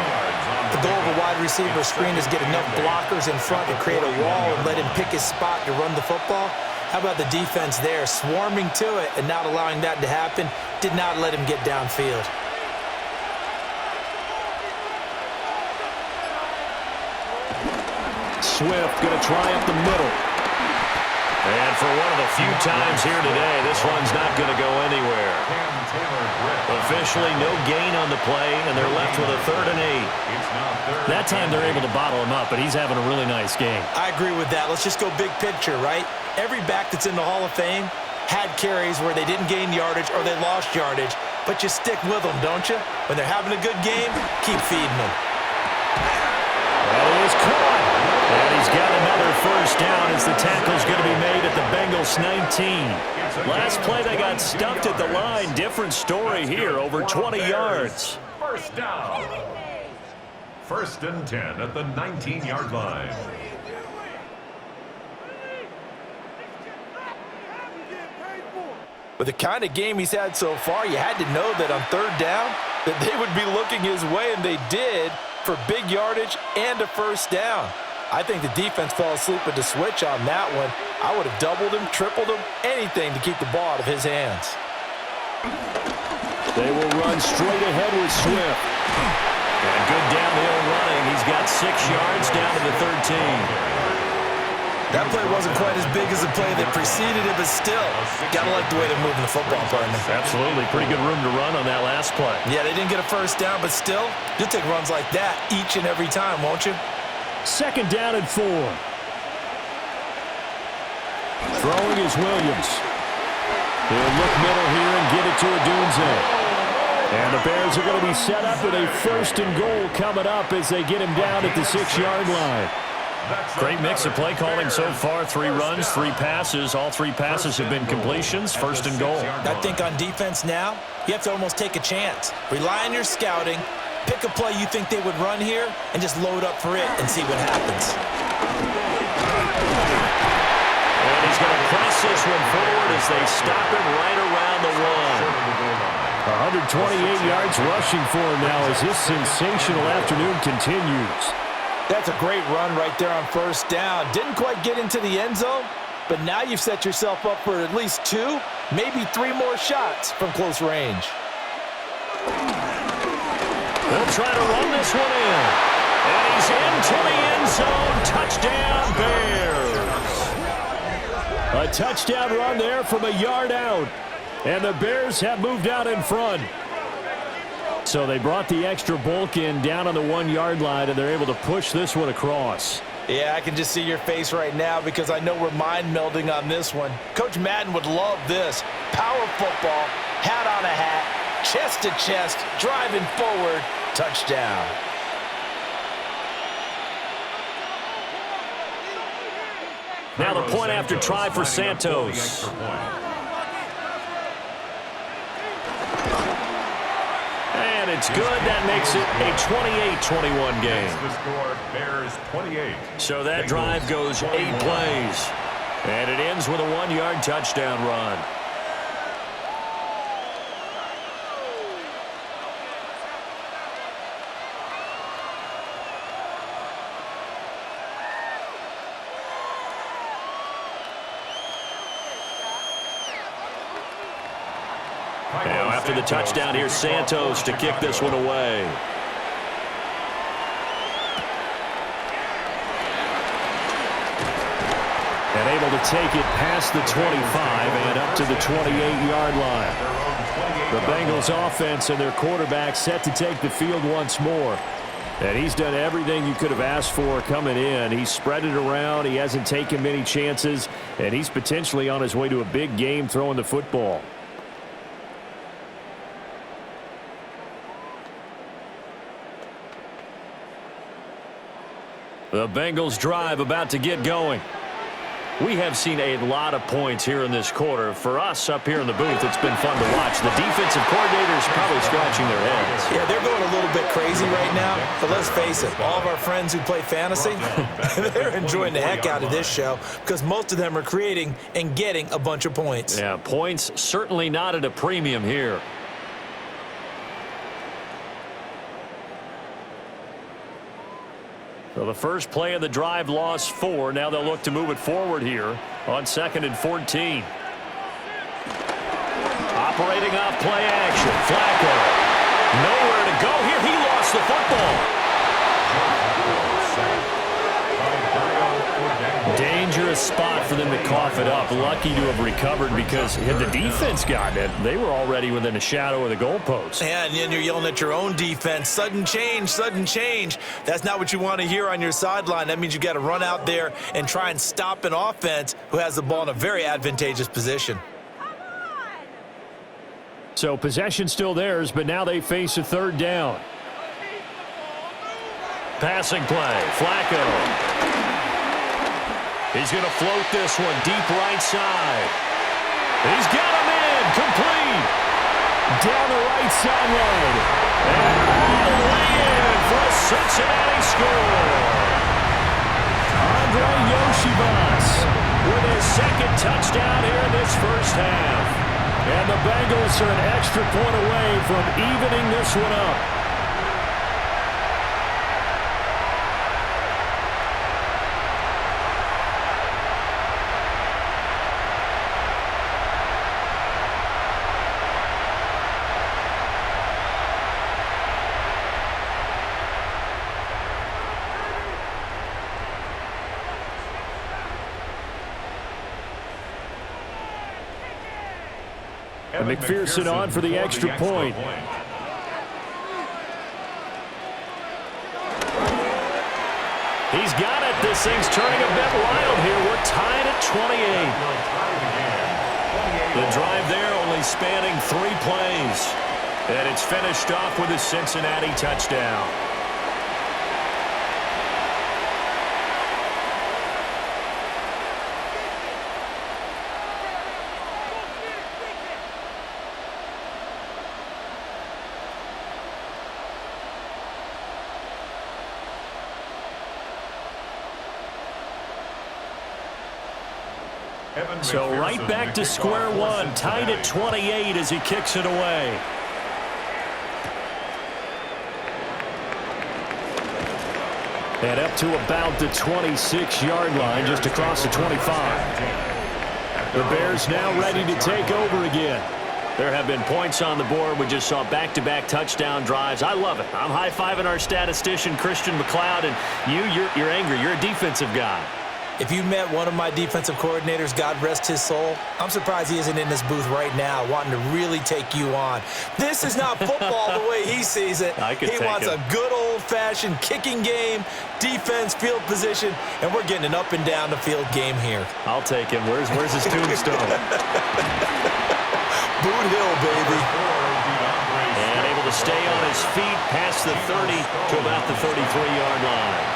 The goal of a wide receiver screen is get enough blockers in front to create a wall and let him pick his spot to run the football. How about the defense there, swarming to it and not allowing that to happen? Did not let him get downfield. Swift going to try up the middle. And for one of the few times here today, this one's not going to go anywhere. Officially no gain on the play, and they're left with a 3rd and 8. That time they're able to bottle him up, but he's having a really nice game. I agree with that. Let's just go big picture, right? Every back that's in the Hall of Fame had carries where they didn't gain yardage or they lost yardage, but you stick with them, don't you? When they're having a good game, keep feeding them. That is caught. And he's got another 1st down as the tackle's going to be made at the Bengals 19. Last play they got stuffed at the line. Different story here, over 20 yards. 1st down. 1st and 10 at the 19-yard line. With the kind of game he's had so far, you had to know that on 3rd down that they would be looking his way, and they did, for big yardage and a 1st down. I think the defense fell asleep with the switch on that one. I would have doubled him, tripled him, anything to keep the ball out of his hands. They will run straight ahead with Swift. And good downhill running. He's got 6 yards down to the 13. That play wasn't quite as big as the play that preceded it, but still, got to like the way they're moving the football, partner. Absolutely. Pretty good room to run on that last play. Yeah, they didn't get a 1st down, but still, you'll take runs like that each and every time, won't you? 2nd down and 4. Throwing is Williams. He'll look middle here and give it to Odunze. And the Bears are going to be set up with a 1st and goal coming up as they get him down at the 6-yard line. Great mix of play calling so far. 3 runs, 3 passes. All 3 passes have been completions. 1st and goal. I think on defense now, you have to almost take a chance. Rely on your scouting. Pick a play you think they would run here and just load up for it and see what happens. And he's going to press this one forward as they stop him right around the 1. 128 yards rushing for him now as this sensational afternoon continues. That's a great run right there on 1st down. Didn't quite get into the end zone, but now you've set yourself up for at least 2, maybe 3 more shots from close range. They'll try to run this one in. And he's into the end zone. Touchdown, Bears. A touchdown run there from a yard out. And the Bears have moved out in front. So they brought the extra bulk in down on the 1-yard line, and they're able to push this one across. Yeah, I can just see your face right now because I know we're mind melding on this one. Coach Madden would love this. Power football, hat on a hat. Chest to chest, driving forward, touchdown. Now the point after try for Santos. And it's good. That makes it a 28-21 game. The score, Bears 28. So that drive goes 8 plays. And it ends with a 1-yard touchdown run. Now after the touchdown, here's Santos to kick this one away. And able to take it past the 25 and up to the 28-yard line. The Bengals offense and their quarterback set to take the field once more. And he's done everything you could have asked for coming in. He's spread it around. He hasn't taken many chances. And he's potentially on his way to a big game throwing the football. The Bengals drive about to get going. We have seen a lot of points here in this quarter. For us up here in the booth, it's been fun to watch. The defensive coordinators probably scratching their heads. Yeah, they're going a little bit crazy right now. But let's face it, all of our friends who play fantasy, they're enjoying the heck out of this show because most of them are creating and getting a bunch of points. Yeah, points certainly not at a premium here. So the first play of the drive lost 4. Now they'll look to move it forward here on 2nd and 14. Operating off play action. Flacco. Nowhere to go here. He lost the football. Dangerous spot for them to cough it up. Lucky to have recovered because had the defense gotten it, they were already within a shadow of the goalpost. Yeah, and then you're yelling at your own defense. Sudden change, sudden change. That's not what you want to hear on your sideline. That means you got to run out there and try and stop an offense who has the ball in a very advantageous position. So possession still theirs, but now they face a 3rd down. Passing play. Flacco. He's going to float this one deep right side. He's got him in. Complete. Down the right sideline. And all the way in for a Cincinnati score. Andre Yoshibas with his 2nd touchdown here in this first half. And the Bengals are an extra point away from evening this one up. McPherson on for the extra point. He's got it. This thing's turning a bit wild here. We're tied at 28. The drive there only spanning 3 plays. And it's finished off with a Cincinnati touchdown. So right back to square one, tied at 28 as he kicks it away. And up to about the 26-yard line, just across the 25. The Bears now ready to take over again. There have been points on the board. We just saw back-to-back touchdown drives. I love it. I'm high-fiving our statistician, Christian McLeod, and you're angry. You're a defensive guy. If you met one of my defensive coordinators, God rest his soul, I'm surprised he isn't in this booth right now wanting to really take you on. This is not football the way he sees it. He wants a good old-fashioned kicking game, defense, field position, and we're getting an up-and-down-the-field game here. I'll take him. Where's his tombstone? Boot Hill, baby. And able to stay on his feet past the 30 to about the 33-yard line.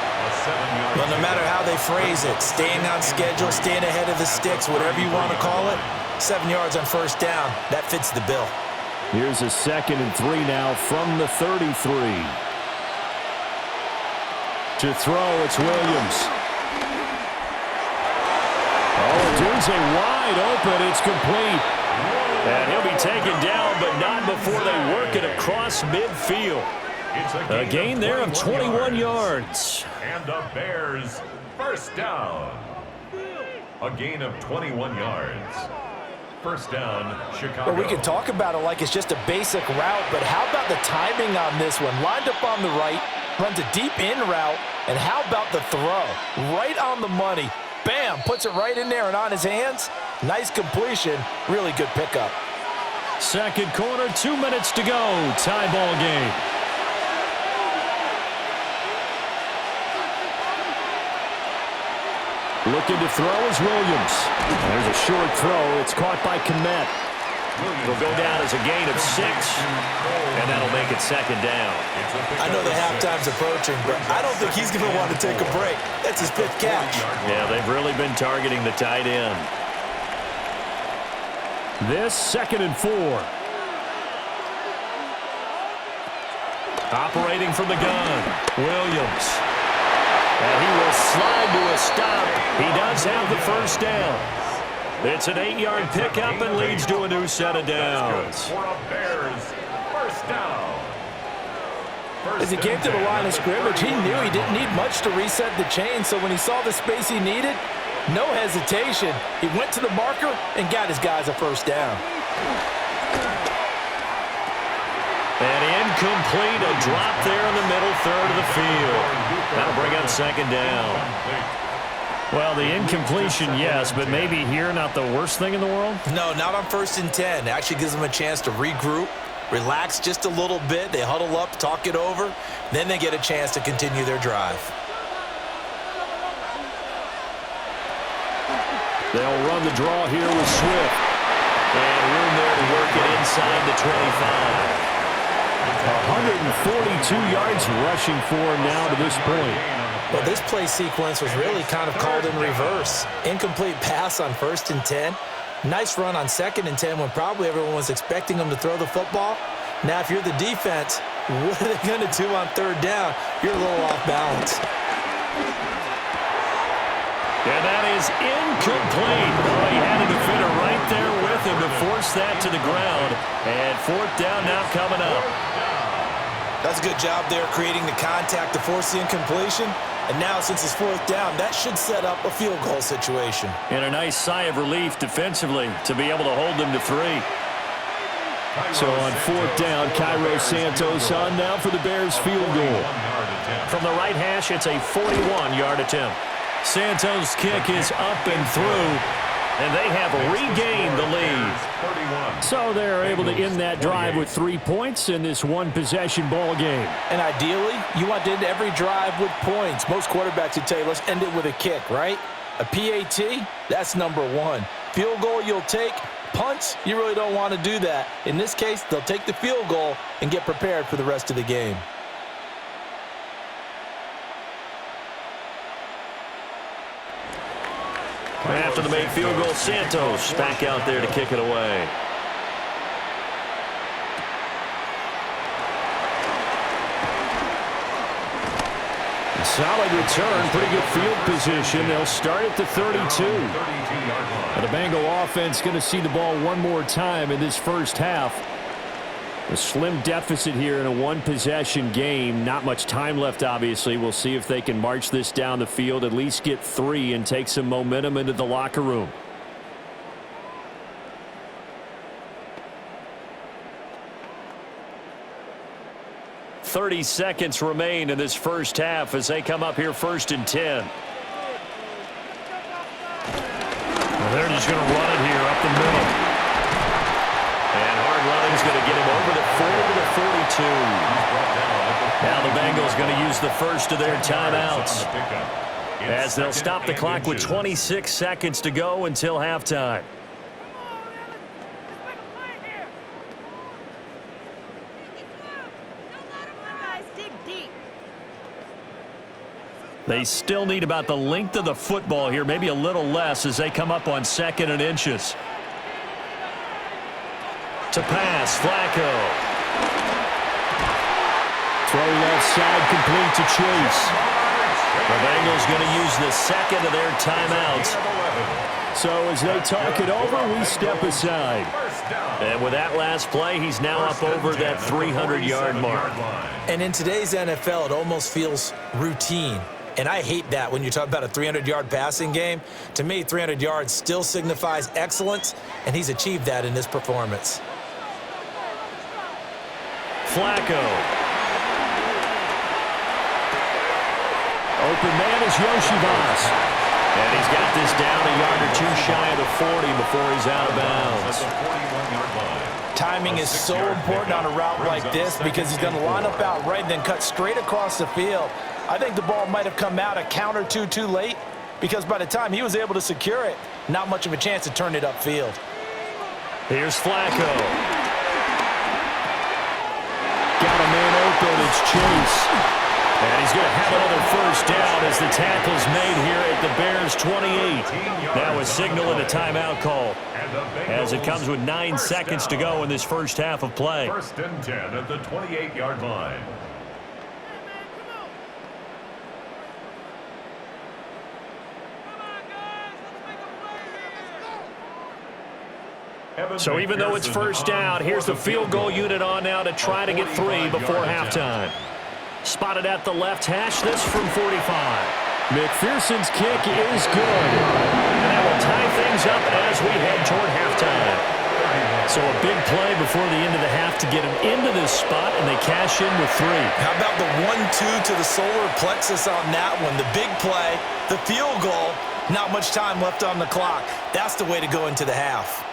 Well, no matter how they phrase it, staying on schedule, staying ahead of the sticks, whatever you want to call it, 7 yards on first down, that fits the bill. Here's a 2nd and 3 now from the 33. To throw, it's Williams. Oh, Dunze wide open. It's complete. And he'll be taken down, but not before they work it across midfield. A gain there of 21 yards. And the Bears first down. A gain of 21 yards. First down, Chicago. Well, we can talk about it like it's just a basic route, but how about the timing on this one? Lined up on the right, runs a deep in route, and how about the throw? Right on the money. Bam! Puts it right in there and on his hands. Nice completion. Really good pickup. Second quarter, 2 minutes to go. Tie ball game. Looking to throw is Williams. There's a short throw. It's caught by Kmet. It'll go down as a gain of 6, and that'll make it second down. I know the halftime's approaching, but I don't think he's going to want to take a break. That's his 5th catch. Yeah, they've really been targeting the tight end. This 2nd and 4. Operating from the gun, Williams. And he will slide to a stop. He does have the first down. It's an 8-yard pickup and leads to a new set of downs. For a Bears first down. As he came to the line of scrimmage, he knew he didn't need much to reset the chain, so when he saw the space he needed, no hesitation. He went to the marker and got his guys a first down. And incomplete, a drop there in the middle third of the field. That'll bring up second down. Well, the incompletion, yes, but maybe here not the worst thing in the world? No, not on 1st and 10. It actually gives them a chance to regroup, relax just a little bit. They huddle up, talk it over. Then they get a chance to continue their drive. They'll run the draw here with Swift. And room there to work it inside the 25. 142 yards rushing for him now to this point. Well, this play sequence was really kind of called in reverse. Incomplete pass on 1st and 10. Nice run on 2nd and 10 when probably everyone was expecting him to throw the football. Now, if you're the defense, what are they going to do on 3rd down? You're a little off balance. And that is incomplete. Oh, he had a defender right there with him to force that to the ground. And 4th down now coming up. That's a good job there creating the contact to force the incompletion. And now, since it's 4th down, that should set up a field goal situation. And a nice sigh of relief defensively to be able to hold them to 3. So on 4th down, Cairo Santos on now for the Bears field goal. From the right hash, it's a 41-yard attempt. Santos' kick is up and through, and they have regained the lead. So they're able to end that drive with 3 points in this one-possession ball game. And ideally, you want to end every drive with points. Most quarterbacks would tell you, let's end it with a kick, right? A PAT, that's number 1. Field goal you'll take. Punts, you really don't want to do that. In this case, they'll take the field goal and get prepared for the rest of the game. After the made field goal, Santos back out there to kick it away. Solid return, pretty good field position. They'll start at the 32. And the Bengal offense going to see the ball one more time in this first half. A slim deficit here in a one-possession game. Not much time left, obviously. We'll see if they can march this down the field, at least get 3, and take some momentum into the locker room. $30 remain in this first half as they come up here 1st and 10. Well, they're just going to run it here up the middle. And hard running's going to get him over the 40 to the 42. Now the Bengals going to use the first of their timeouts as they'll stop the clock with 26 seconds to go until halftime. They still need about the length of the football here, maybe a little less as they come up on 2nd and inches. To pass, Flacco. Throw left side, complete to Chase. The Bengals going to use the second of their timeouts. So as they talk it over, we step aside. And with that last play, he's now up over that 300-yard mark. And in today's NFL, it almost feels routine. And I hate that when you talk about a 300-yard passing game. To me, 300 yards still signifies excellence, and he's achieved that in this performance. Flacco. Open man is Yoshivas. And he's got this down a yard or two shy of the 40 before he's out of bounds. Timing is so important on a route like this because he's going to line up out right and then cut straight across the field. I think the ball might have come out a count or two too late because by the time he was able to secure it, not much of a chance to turn it upfield. Here's Flacco. Got a man open. It's Chase. And he's going to have another first down as the tackle's made here at the Bears' 28. Now a signal and a timeout call as it comes with 9 seconds to go in this first half of play. 1st and 10 at the 28-yard line. So even though it's first down, here's the field goal unit on now to try to get 3 before halftime. Spotted at the left hash, this from 45. McPherson's kick is good. And that will tie things up as we head toward halftime. So a big play before the end of the half to get him into this spot, and they cash in with 3. How about the 1-2 to the solar plexus on that one? The big play, the field goal, not much time left on the clock. That's the way to go into the half.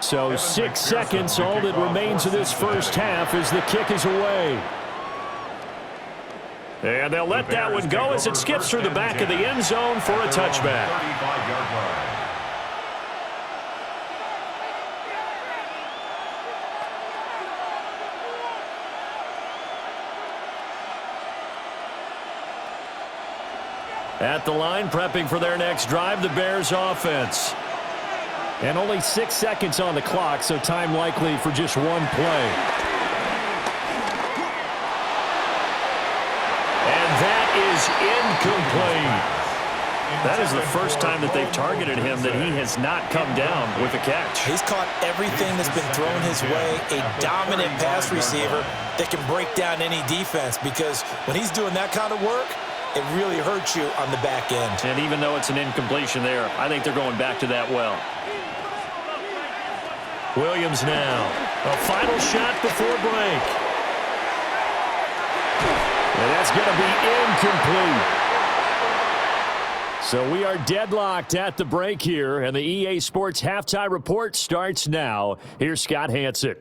So 6 seconds, all that remains of this first half as the kick is away. And they'll let that one go as it skips through the back of the end zone for a touchback. At the line, prepping for their next drive, the Bears offense. And only 6 seconds on the clock, so time likely for just one play. And that is incomplete. That is the first time that they've targeted him that he has not come down with a catch. He's caught everything that's been thrown his way, a dominant pass receiver that can break down any defense because when he's doing that kind of work, it really hurts you on the back end. And even though it's an incompletion there, I think they're going back to that well. Williams now. A final shot before break. And that's going to be incomplete. So we are deadlocked at the break here, and the EA Sports Halftime Report starts now. Here's Scott Hanson.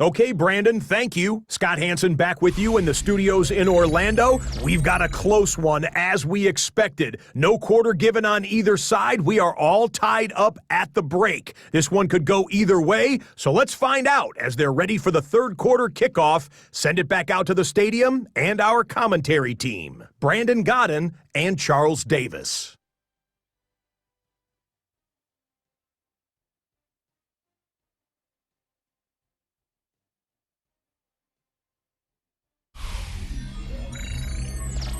Okay, Brandon, thank you. Scott Hanson back with you in the studios in Orlando. We've got a close one, as we expected. No quarter given on either side. We are all tied up at the break. This one could go either way, so let's find out as they're ready for the third quarter kickoff. Send it back out to the stadium and our commentary team, Brandon Godden and Charles Davis.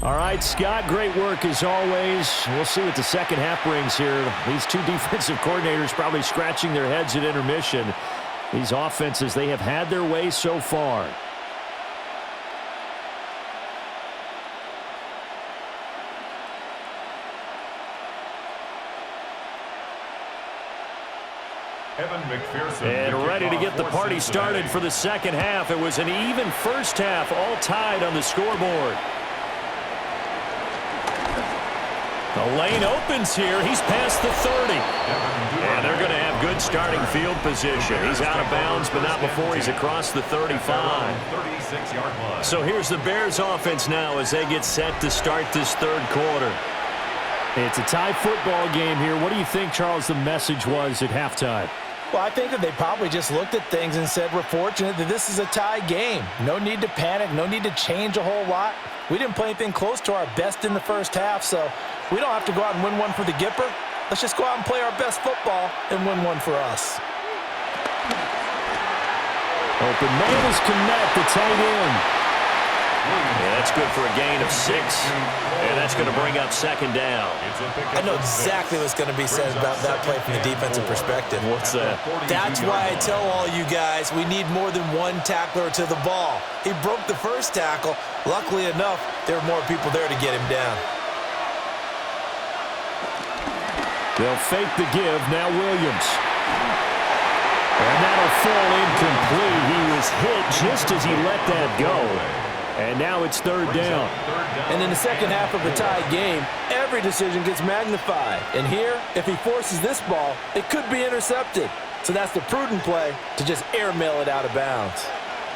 All right, Scott, great work as always. We'll see what the second half brings here. These two defensive coordinators probably scratching their heads at intermission. These offenses, they have had their way so far. And ready to get the party started for the second half. It was an even first half, all tied on the scoreboard. The lane opens here. He's past the 30. And they're going to have good starting field position. He's out of bounds, but not before he's across the 35. So here's the Bears offense now as they get set to start this third quarter. It's a tie football game here. What do you think, Charles, the message was at halftime? Well, I think that they probably just looked at things and said, we're fortunate that this is a tie game. No need to panic. No need to change a whole lot. We didn't play anything close to our best in the first half, so we don't have to go out and win one for the Gipper. Let's just go out and play our best football and win one for us. Open man is connect, the tight end. Yeah, that's good for a gain of 6. And that's going to bring up second down. I know exactly what's going to be said about that play from the defensive perspective. What's that? That's why I tell all you guys we need more than one tackler to the ball. He broke the first tackle. Luckily enough, there were more people there to get him down. They'll fake the give. Now Williams. And that'll fall incomplete. He was hit just as he let that go. And now it's third down. And in the second half of a tied game, every decision gets magnified. And here, if he forces this ball, it could be intercepted. So that's the prudent play to just airmail it out of bounds.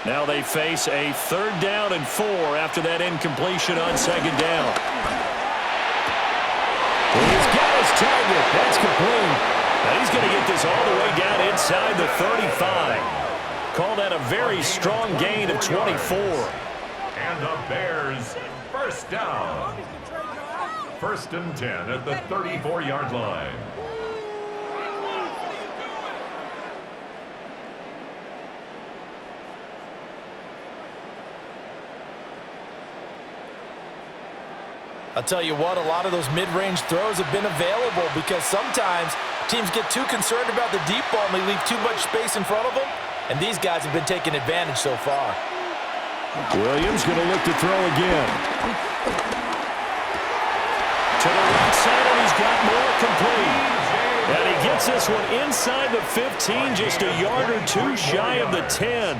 Now they face a 3rd down and 4 after that incompletion on 2nd down. He's got his target. That's complete. Now he's going to get this all the way down inside the 35. Call that a very strong gain of 24. And the Bears, first down. 1st and 10 at the 34-yard line. I'll tell you what, a lot of those mid-range throws have been available because sometimes teams get too concerned about the deep ball and they leave too much space in front of them, and these guys have been taking advantage so far. Williams going to look to throw again. To the right side, and he's got more complete. And he gets this one inside the 15, just a yard or two shy of the 10.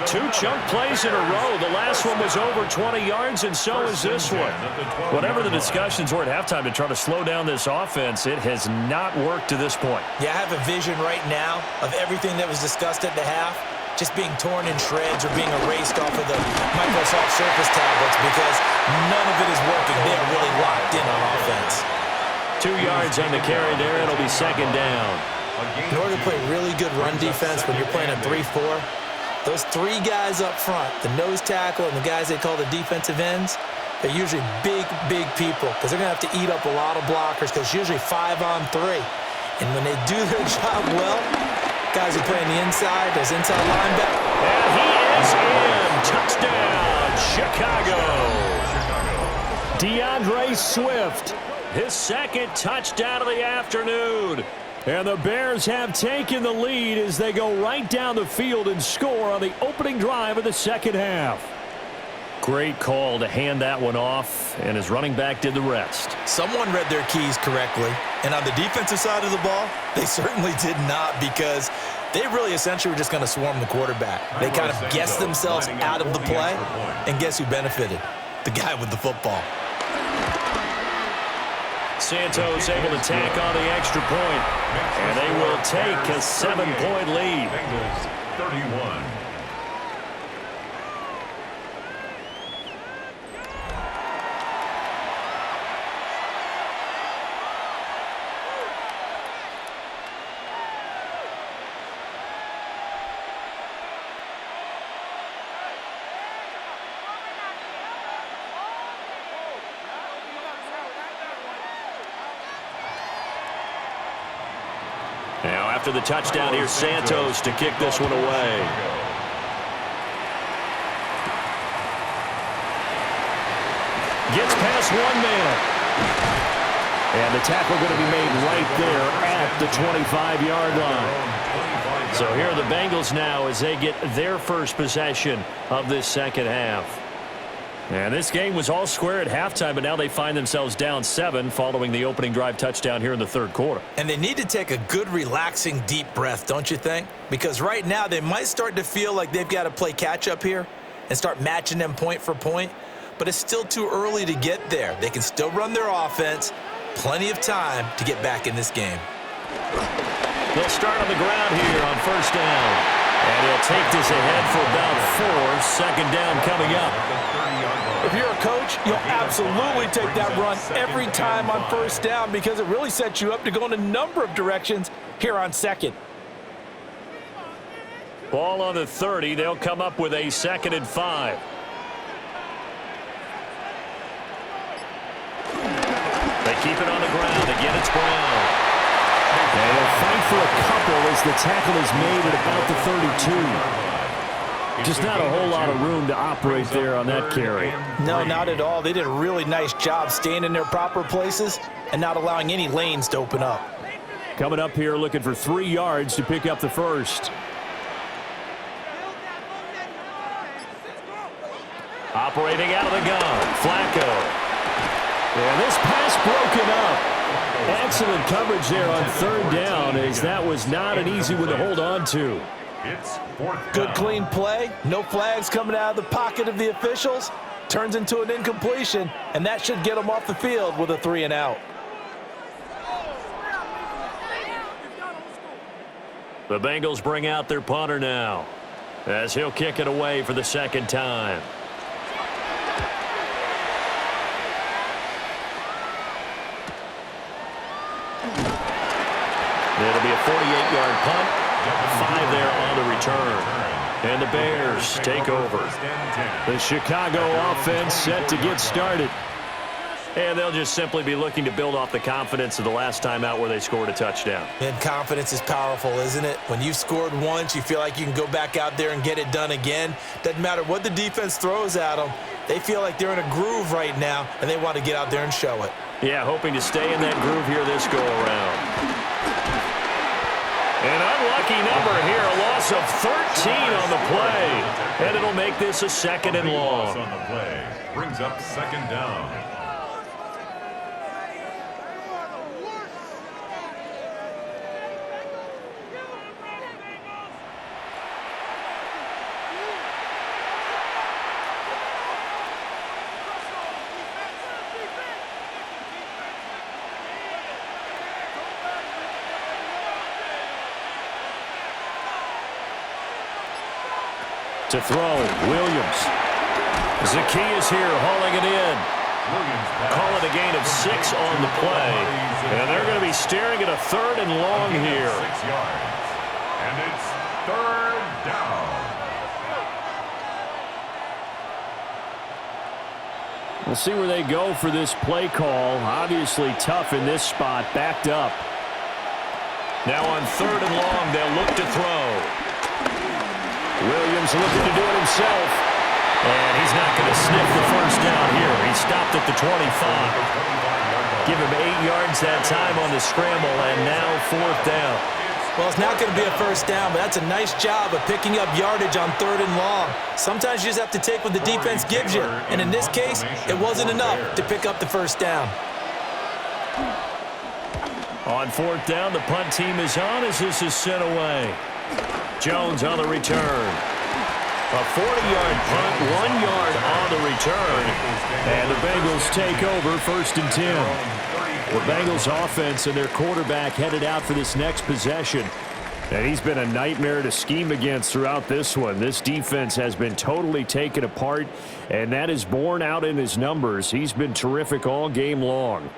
2 chunk plays in a row. The last one was over 20 yards, and so is this one. Whatever the discussions were at halftime to try to slow down this offense, it has not worked to this point. Yeah, I have a vision right now of everything that was discussed at the half just being torn in shreds or being erased off of the Microsoft Surface tablets because none of it is working. They're really locked in on offense. 2 yards on the carry there. It'll be 2nd down. In order to play really good run defense when you're playing a 3-4, those 3 guys up front, the nose tackle and the guys they call the defensive ends, they're usually big, big people because they're going to have to eat up a lot of blockers because it's usually 5-on-3. And when they do their job well, guys who play on the inside, those inside linebackers. And he is in. Touchdown, Chicago. DeAndre Swift, his 2nd touchdown of the afternoon. And the Bears have taken the lead as they go right down the field and score on the opening drive of the 2nd half. Great call to hand that one off, and his running back did the rest. Someone read their keys correctly, and on the defensive side of the ball, they certainly did not because they really essentially were just going to swarm the quarterback. They kind of guessed themselves out of the play, and guess who benefited? The guy with the football. Santos able to tack on the extra point, and they will take a 7-point lead. Bengals 31. Now after the touchdown, here's Santos to kick this one away. Gets past one man. And the tackle going to be made right there at the 25-yard line. So here are the Bengals now as they get their first possession of this 2nd half. And this game was all square at halftime, but now they find themselves down 7 following the opening drive touchdown here in the 3rd quarter. And they need to take a good, relaxing, deep breath, don't you think? Because right now they might start to feel like they've got to play catch-up here and start matching them point for point, but it's still too early to get there. They can still run their offense. Plenty of time to get back in this game. They'll start on the ground here on 1st down. And he'll take this ahead for about 4. 2nd down coming up. If you're a coach, you'll absolutely take that run every time on 1st down because it really sets you up to go in a number of directions here on 2nd. Ball on the 30. They'll come up with a 2nd and 5. They keep it on the ground. Again, it's Brown. And he'll fight for a couple as the tackle is made at about the 32. Just not a whole lot of room to operate there on that carry. No, not at all. They did a really nice job staying in their proper places and not allowing any lanes to open up. Coming up here looking for 3 yards to pick up the first. Operating out of the gun, Flacco. And this pass broken up. Excellent coverage there on third down, as that was not an easy one to hold on to. It's fourth down. Good clean play. No flags coming out of the pocket of the officials. Turns into an incompletion, and that should get them off the field with a 3-and-out. The Bengals bring out their punter now, as he'll kick it away for the second time. It'll be a 48-yard punt, 5 there on the return. And the Bears take over. The Chicago offense set to get started. And they'll just simply be looking to build off the confidence of the last time out where they scored a touchdown. And confidence is powerful, isn't it? When you've scored once, you feel like you can go back out there and get it done again. Doesn't matter what the defense throws at them. They feel like they're in a groove right now, and they want to get out there and show it. Yeah, hoping to stay in that groove here this go-around. An unlucky number here, a loss of 13 on the play. And it'll make this a second and long. On the play brings up second down. To throw, Williams. Zacchaeus here hauling it in. Call it a gain of 6 on the play. And they're going to be staring at a third and long here. 6 yards. And it's third down. We'll see where they go for this play call. Obviously tough in this spot, backed up. Now on third and long, they'll look to throw. Williams looking to do it himself. And he's not going to sniff the first down here. He stopped at the 25. Give him 8 yards that time on the scramble, and now fourth down. Well, it's not going to be a first down, but that's a nice job of picking up yardage on third and long. Sometimes you just have to take what the defense gives you. And in this case, it wasn't enough to pick up the first down. On fourth down, the punt team is on as this is sent away. Jones on the return. A 40-yard punt, 1 yard on the return. And the Bengals take over first and 10. The Bengals offense and their quarterback headed out for this next possession. And he's been a nightmare to scheme against throughout this one. This defense has been totally taken apart, and that is borne out in his numbers. He's been terrific all game long.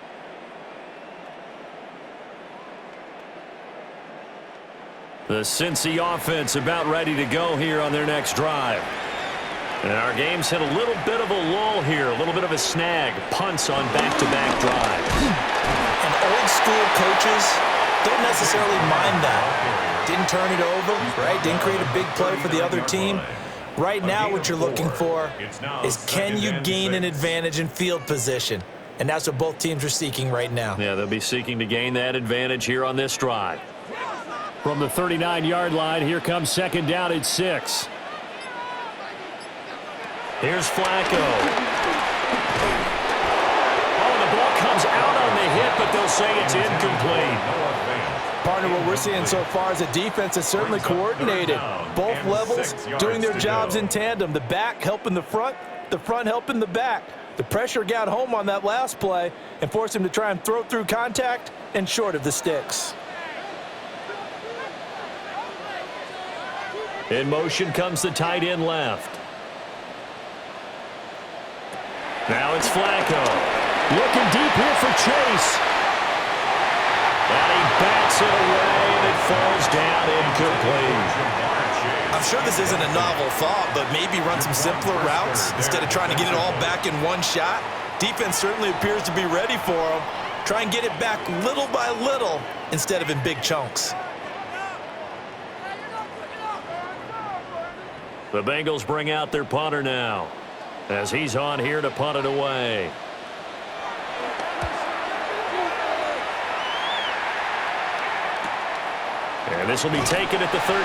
The Cincy offense about ready to go here on their next drive. And our game's hit a little bit of a lull here, a little bit of a snag. Punts on back-to-back drives. And old school coaches don't necessarily mind that. Didn't turn it over, right? Didn't create a big play for the other team. Right now what you're looking for is can you gain an advantage in field position? And that's what both teams are seeking right now. Yeah, they'll be seeking to gain that advantage here on this drive. From the 39-yard line, here comes second down at 6. Here's Flacco. Oh, the ball comes out on the hit, but they'll say it's incomplete. Partner, what we're seeing so far is a defense that's certainly coordinated. Both levels doing their jobs in tandem. The back helping the front helping the back. The pressure got home on that last play and forced him to try and throw through contact and short of the sticks. In motion comes the tight end left. Now it's Flacco. Looking deep here for Chase. And he bats it away, and it falls down incomplete. I'm sure this isn't a novel thought, but maybe run some simpler routes instead of trying to get it all back in one shot. Defense certainly appears to be ready for him. Try and get it back little by little instead of in big chunks. The Bengals bring out their punter now, as he's on here to punt it away. And this will be taken at the 13.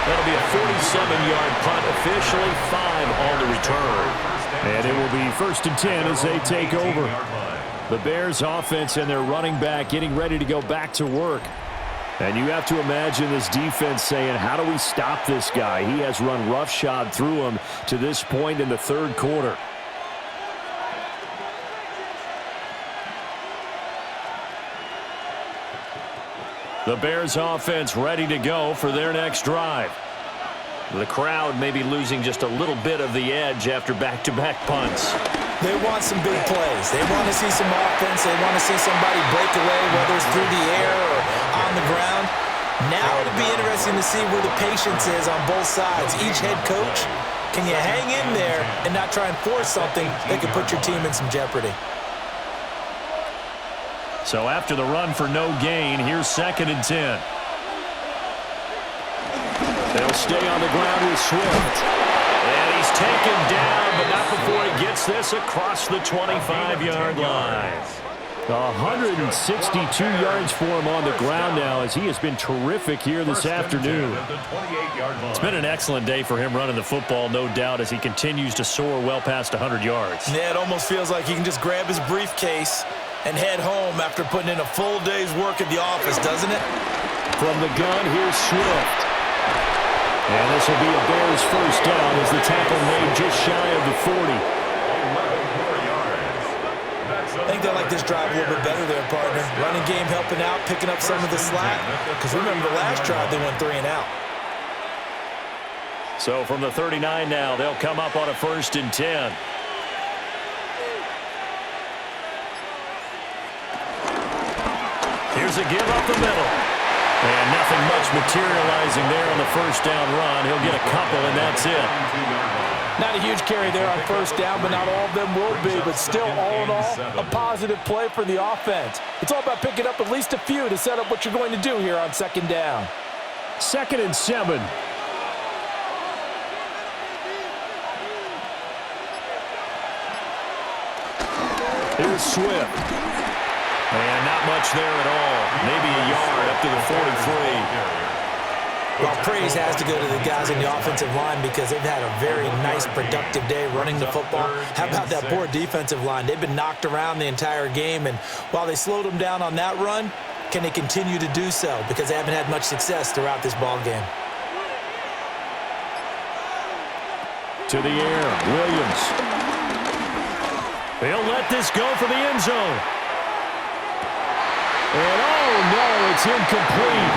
That'll be a 47-yard punt, officially 5 on the return. And it will be first and 10 as they take over. The Bears offense and their running back getting ready to go back to work. And you have to imagine this defense saying, how do we stop this guy? He has run roughshod through him to this point in the third quarter. The Bears offense ready to go for their next drive. The crowd may be losing just a little bit of the edge after back-to-back punts. They want some big plays. They want to see some offense. They want to see somebody break away, whether it's through the air or on the ground. Now it'll be interesting to see where the patience is on both sides. Each head coach, can you hang in there and not try and force something that could put your team in some jeopardy? So after the run for no gain, here's 2nd and 10. They'll stay on the ground with Swift. And he's taken down, but not before he gets this across the 25-yard line. 162 yards for him on the ground now as he has been terrific here this afternoon. It's been an excellent day for him running the football, no doubt, as he continues to soar well past 100 yards. Yeah, it almost feels like he can just grab his briefcase and head home after putting in a full day's work at the office, doesn't it? From the gun, here's Swift. And this will be a Bears first down as the tackle made just shy of the 40. I think they like this drive a little bit better there, partner. Running game helping out, picking up some of the slack. Because remember the last drive, they went 3 and out. So from the 39 now, they'll come up on a 1st and 10. Here's a give up the middle. And nothing much materializing there on the first down run. He'll get a couple, and that's it. Not a huge carry there on first down, but not all of them will be. But still, all in all, a positive play for the offense. It's all about picking up at least a few to set up what you're going to do here on 2nd down. 2nd and 7. Here's Swift. And not much there at all. Maybe a yard up to the 43. Well, praise has to go to the guys in the offensive line because they've had a very nice, productive day running the football. How about that poor defensive line? They've been knocked around the entire game, and while they slowed them down on that run, can they continue to do so? Because they haven't had much success throughout this ball game. To the air, Williams. He'll let this go for the end zone. And oh no, it's incomplete.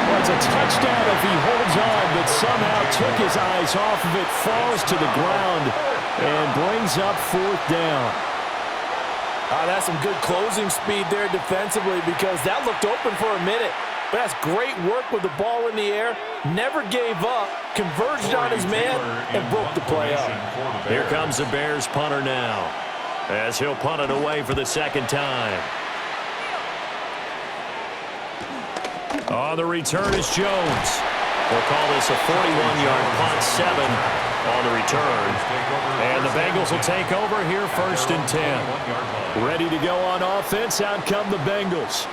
Well, it's a touchdown if he holds on, but somehow took his eyes off of it, falls to the ground, and brings up 4th down. That's some good closing speed there defensively because that looked open for a minute. But that's great work with the ball in the air. Never gave up, converged on his man, and broke the play up. Here comes the Bears punter now as he'll punt it away for the 2nd time. On the return is Jones. We'll call this a 41-yard punt, 7 on the return. And the Bengals will take over here 1st and 10. Ready to go on offense, out come the Bengals.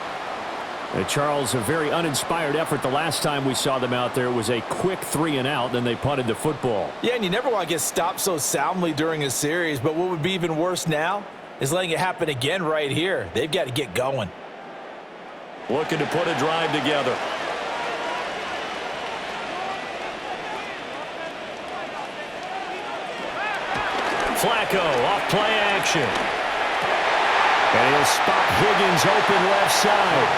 Charles, a very uninspired effort the last time we saw them out there. It was a quick 3 and out, then they punted the football. Yeah, and you never want to get stopped so soundly during a series, but what would be even worse now is letting it happen again right here. They've got to get going. Looking to put a drive together. Flacco off play action. And he'll spot Higgins open left side.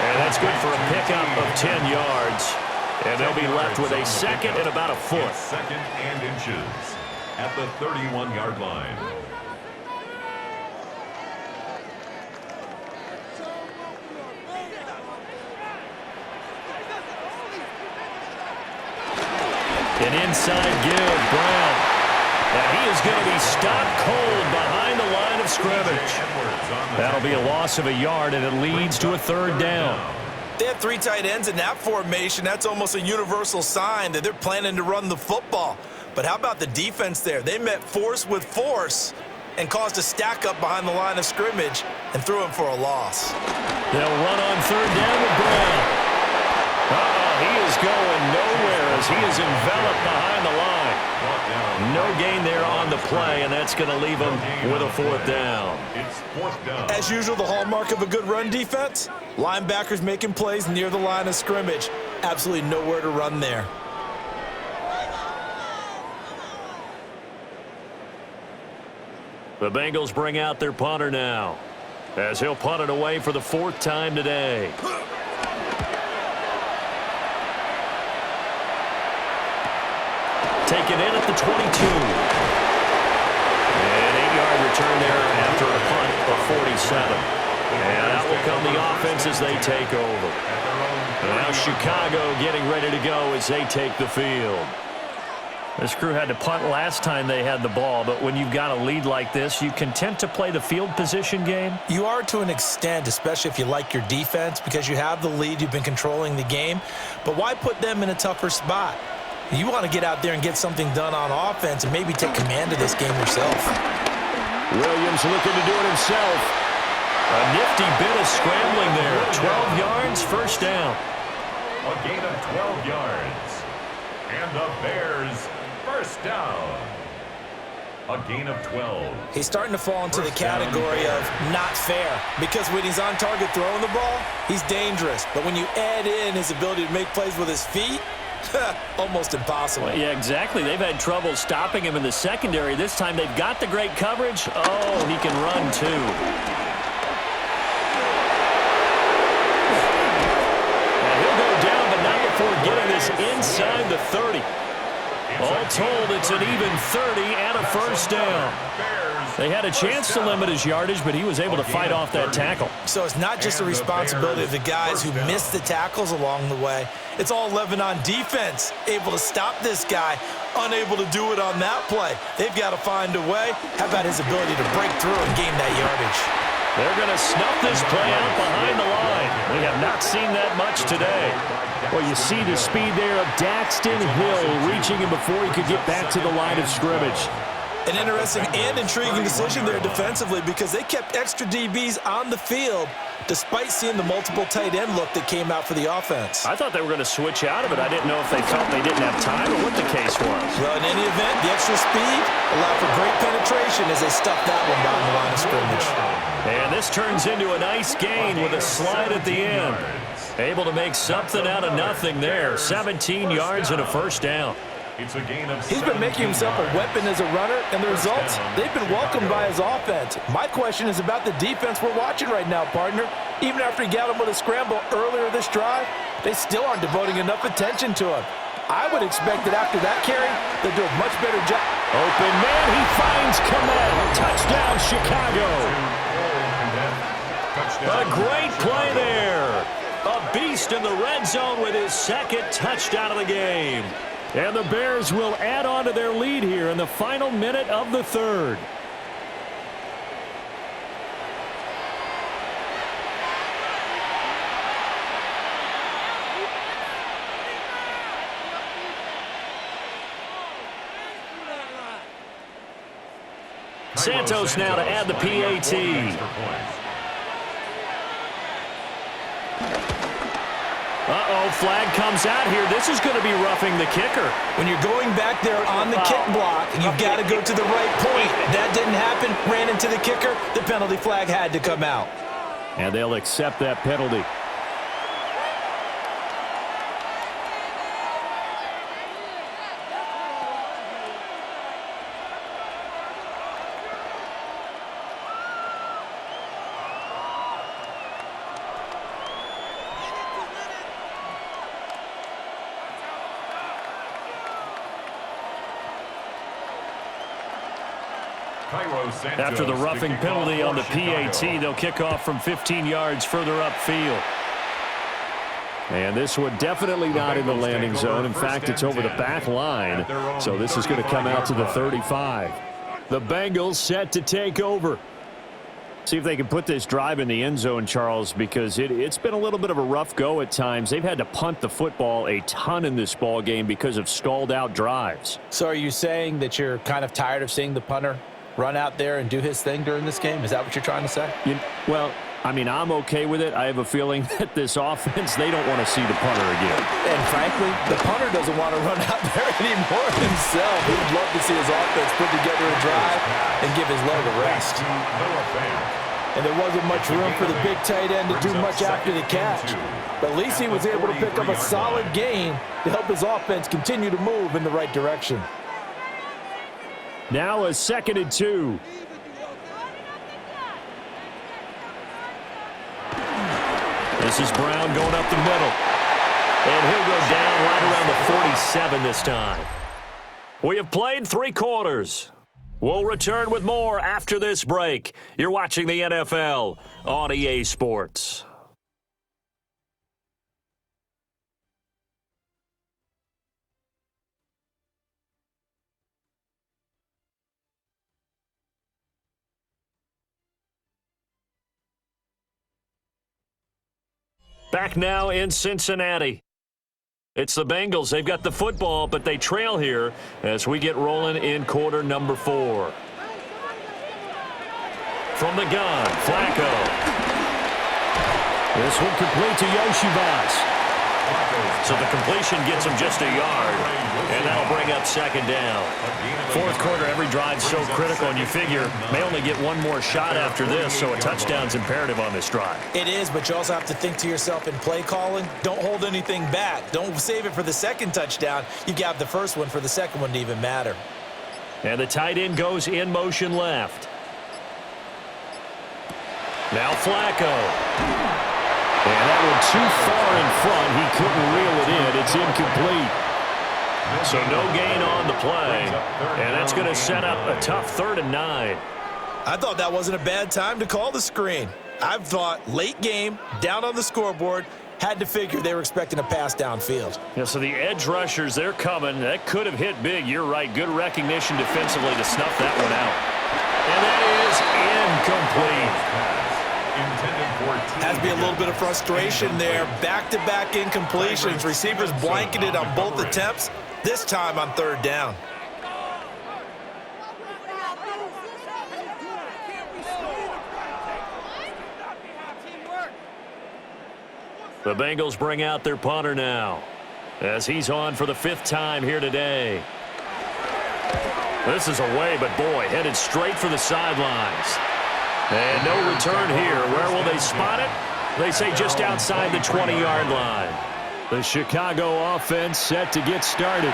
And that's good for a pickup of 10 yards. And they'll be left with a 2nd and about a foot. 2nd and inches at the 31-yard line. An inside give, Brown. And he is going to be stopped cold behind the line of scrimmage. That'll be a loss of a yard, and it leads to a 3rd down. They have 3 tight ends in that formation. That's almost a universal sign that they're planning to run the football. But how about the defense there? They met force with force and caused a stack up behind the line of scrimmage and threw him for a loss. They'll run on 3rd down with Brown. He is going nowhere as as he is enveloped behind the line. No gain there on the play, and that's going to leave him with a fourth down. It's fourth down. As usual, the hallmark of a good run defense, linebackers making plays near the line of scrimmage. Absolutely nowhere to run there. The Bengals bring out their punter now, as he'll punt it away for the fourth time today. Taken in at the 22. An 8-yard return there after a punt of 47. And out will come the offense as they take over. Now Chicago getting ready to go as they take the field. This crew had to punt last time they had the ball, but when you've got a lead like this, you content to play the field position game? You are to an extent, especially if you like your defense, because you have the lead, you've been controlling the game. But why put them in a tougher spot? You want to get out there and get something done on offense and maybe take command of this game yourself. Williams looking to do it himself. A nifty bit of scrambling there. 12 yards, first down. A gain of 12 yards. And the Bears, first down. A gain of 12. He's starting to fall into the category of not fair, because when he's on target throwing the ball, he's dangerous. But when you add in his ability to make plays with his feet, almost impossible. Well, yeah, exactly. They've had trouble stopping him in the secondary. This time they've got the great coverage. Oh, he can run too. He'll go down, but not before getting this inside the 30. All told, it's an even 30 and a first down. They had a chance to limit his yardage, but he was able to fight off that tackle. So it's not just the responsibility of the guys who missed the tackles along the way. It's all 11 on defense, able to stop this guy, unable to do it on that play. They've got to find a way. How about his ability to break through and gain that yardage? They're going to snuff this play out behind the line. We have not seen that much today. Well, you see the speed there of Daxton Hill reaching him before he could get back to the line of scrimmage. An interesting and intriguing decision there defensively, because they kept extra DBs on the field despite seeing the multiple tight end look that came out for the offense. I thought they were going to switch out of it. I didn't know if they felt they didn't have time or what the case was. Well, in any event, the extra speed allowed for great penetration as they stuffed that one down the line of scrimmage. And this turns into a nice gain with a slide at the end. Able to make something out of nothing there. 17 yards and a first down. It's a gain of He's been making himself a weapon as a runner, and the results, they've been welcomed by his offense. My question is about the defense we're watching right now, partner. Even after he got him with a scramble earlier this drive, they still aren't devoting enough attention to him. I would expect that after that carry, they'll do a much better job. Open man, he finds Kamel. Touchdown, Chicago. A great play there. A beast in the red zone with his second touchdown of the game. And the Bears will add on to their lead here in the final minute of the third. Santos now to add the PAT. Uh-oh, flag comes out here. This is going to be roughing the kicker. When you're going back there on the kick block, you've got to go to the right point. That didn't happen, ran into the kicker. The penalty flag had to come out. And they'll accept that penalty. After the roughing penalty on the PAT, they'll kick off from 15 yards further upfield. And this one definitely not in the landing zone. In fact, it's over the back line. So this is going to come out to the 35. The Bengals set to take over. See if they can put this drive in the end zone, Charles, because it's been a little bit of a rough go at times. They've had to punt the football a ton in this ball game because of stalled out drives. So are you saying that you're kind of tired of seeing the punter run out there and do his thing during this game? Is that what you're trying to say? Well, I mean, I'm okay with it. I have a feeling that this offense, they don't want to see the punter again. And frankly, the punter doesn't want to run out there anymore himself. He'd love to see his offense put together a drive and give his leg a rest. And there wasn't much room for the big tight end to do much after the catch. But at least he was able to pick up a solid gain to help his offense continue to move in the right direction. Now a 2nd and 2. This is Brown going up the middle. And he'll go down right around the 47 this time. We have played 3 quarters. We'll return with more after this break. You're watching the NFL on EA Sports. Back now in Cincinnati. It's the Bengals. They've got the football, but they trail here as we get rolling in quarter number 4. From the gun, Flacco. This one complete to Yoshivas. So the completion gets him just a yard, and that'll bring up 2nd down. 4th quarter, every drive's so critical, and you figure may only get one more shot after this, so a touchdown's imperative on this drive. It is, but you also have to think to yourself in play calling, don't hold anything back. Don't save it for the 2nd touchdown. You got the first one for the 2nd one to even matter. And the tight end goes in motion left. Now Flacco. And that one too far in front. He couldn't reel it in. It's incomplete. So no gain on the play. And that's going to set up a tough 3rd and 9. I thought that wasn't a bad time to call the screen. I thought late game, down on the scoreboard, had to figure they were expecting a pass downfield. Yeah, so the edge rushers, they're coming. That could have hit big. You're right. Good recognition defensively to snuff that one out. And that is incomplete. Has to be a little bit of frustration there. Back-to-back incompletions. Receivers blanketed on both attempts, this time on 3rd down. The Bengals bring out their punter now as he's on for the 5th time here today. This is away, but boy, headed straight for the sidelines. And no return here. Where will they spot it? They say just outside the 20-yard line. The Chicago offense set to get started.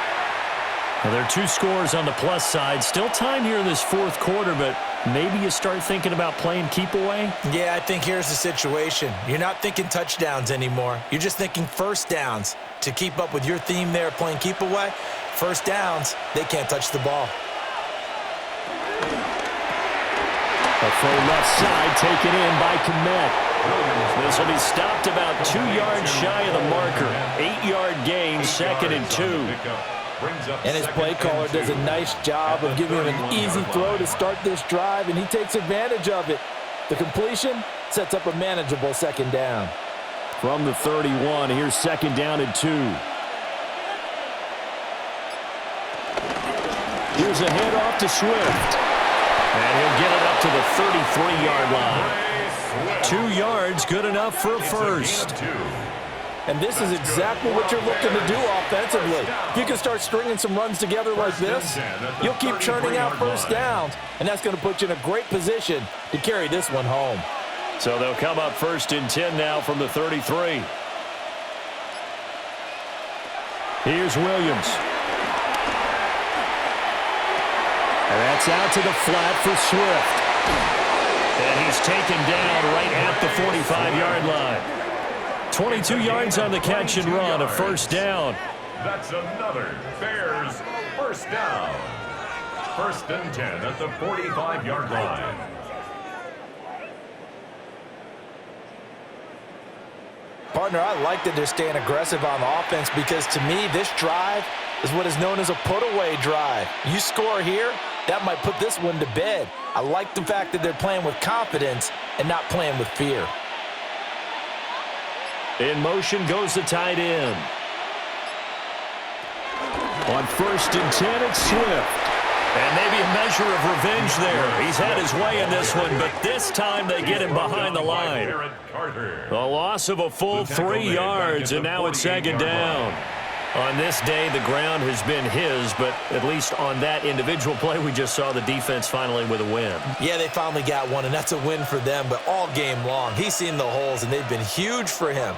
Well, there are 2 scores on the plus side. Still time here in this 4th quarter, but maybe you start thinking about playing keep away? Yeah, I think here's the situation. You're not thinking touchdowns anymore. You're just thinking 1st downs. To keep up with your theme there, playing keep away, 1st downs, they can't touch the ball. A full left side taken in by Kmet. This will be stopped about 2 yards shy of the marker. 8-yard gain, 2nd and 2. And his play caller does a nice job of giving him an easy throw to start this drive, and he takes advantage of it. The completion sets up a manageable 2nd down. From the 31, here's 2nd down and 2. Here's a handoff to Swift. And he'll get it up to the 33-yard line. 2 yards, good enough for a 1st. And this is exactly what you're looking to do offensively. If you can start stringing some runs together like this, you'll keep churning out 1st downs, and that's going to put you in a great position to carry this one home. So they'll come up 1st and 10 now from the 33. Here's Williams. And that's out to the flat for Swift. And he's taken down right at the 45-yard line. 22 yards on the catch and run, a 1st down. That's another Bears 1st down. 1st and 10 at the 45-yard line. Partner, I like that they're staying aggressive on the offense because to me, this drive is what is known as a put-away drive. You score here, that might put this one to bed. I like the fact that they're playing with confidence and not playing with fear. In motion goes the tight end. On 1st and 10, it's Swift. And maybe a measure of revenge there. He's had his way in this one, but this time they get him behind the line. A loss of a full 3 yards, and now it's second down. On this day, the ground has been his, but at least on that individual play, we just saw the defense finally with a win. Yeah, they finally got one, and that's a win for them, but all game long, he's seen the holes, and they've been huge for him.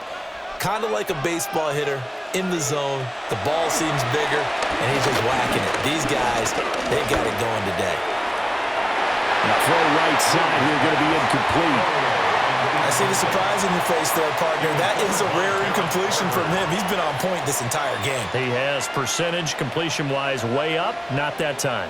Kind of like a baseball hitter in the zone. The ball seems bigger, and he's just whacking it. These guys, they got it going today. The throw right side here going to be incomplete. I see the surprise in your face there, partner. That is a rare incompletion from him. He's been on point this entire game. He has percentage completion-wise way up, not that time.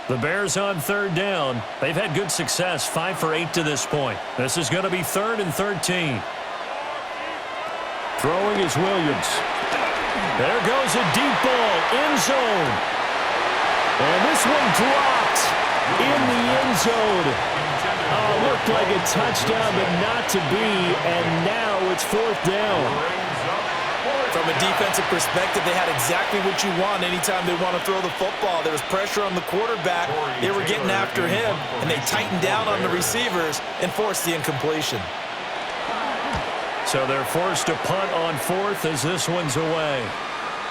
The Bears on third down. They've had good success, 5 for 8 to this point. This is going to be 3rd and 13. Throwing is Williams. There goes a deep ball, end zone. And this one dropped in the end zone. Looked like a touchdown, but not to be, and now it's 4th down. From a defensive perspective, they had exactly what you want anytime they want to throw the football. There was pressure on the quarterback. They were getting after him, and they tightened down on the receivers and forced the incompletion. So they're forced to punt on 4th as this one's away.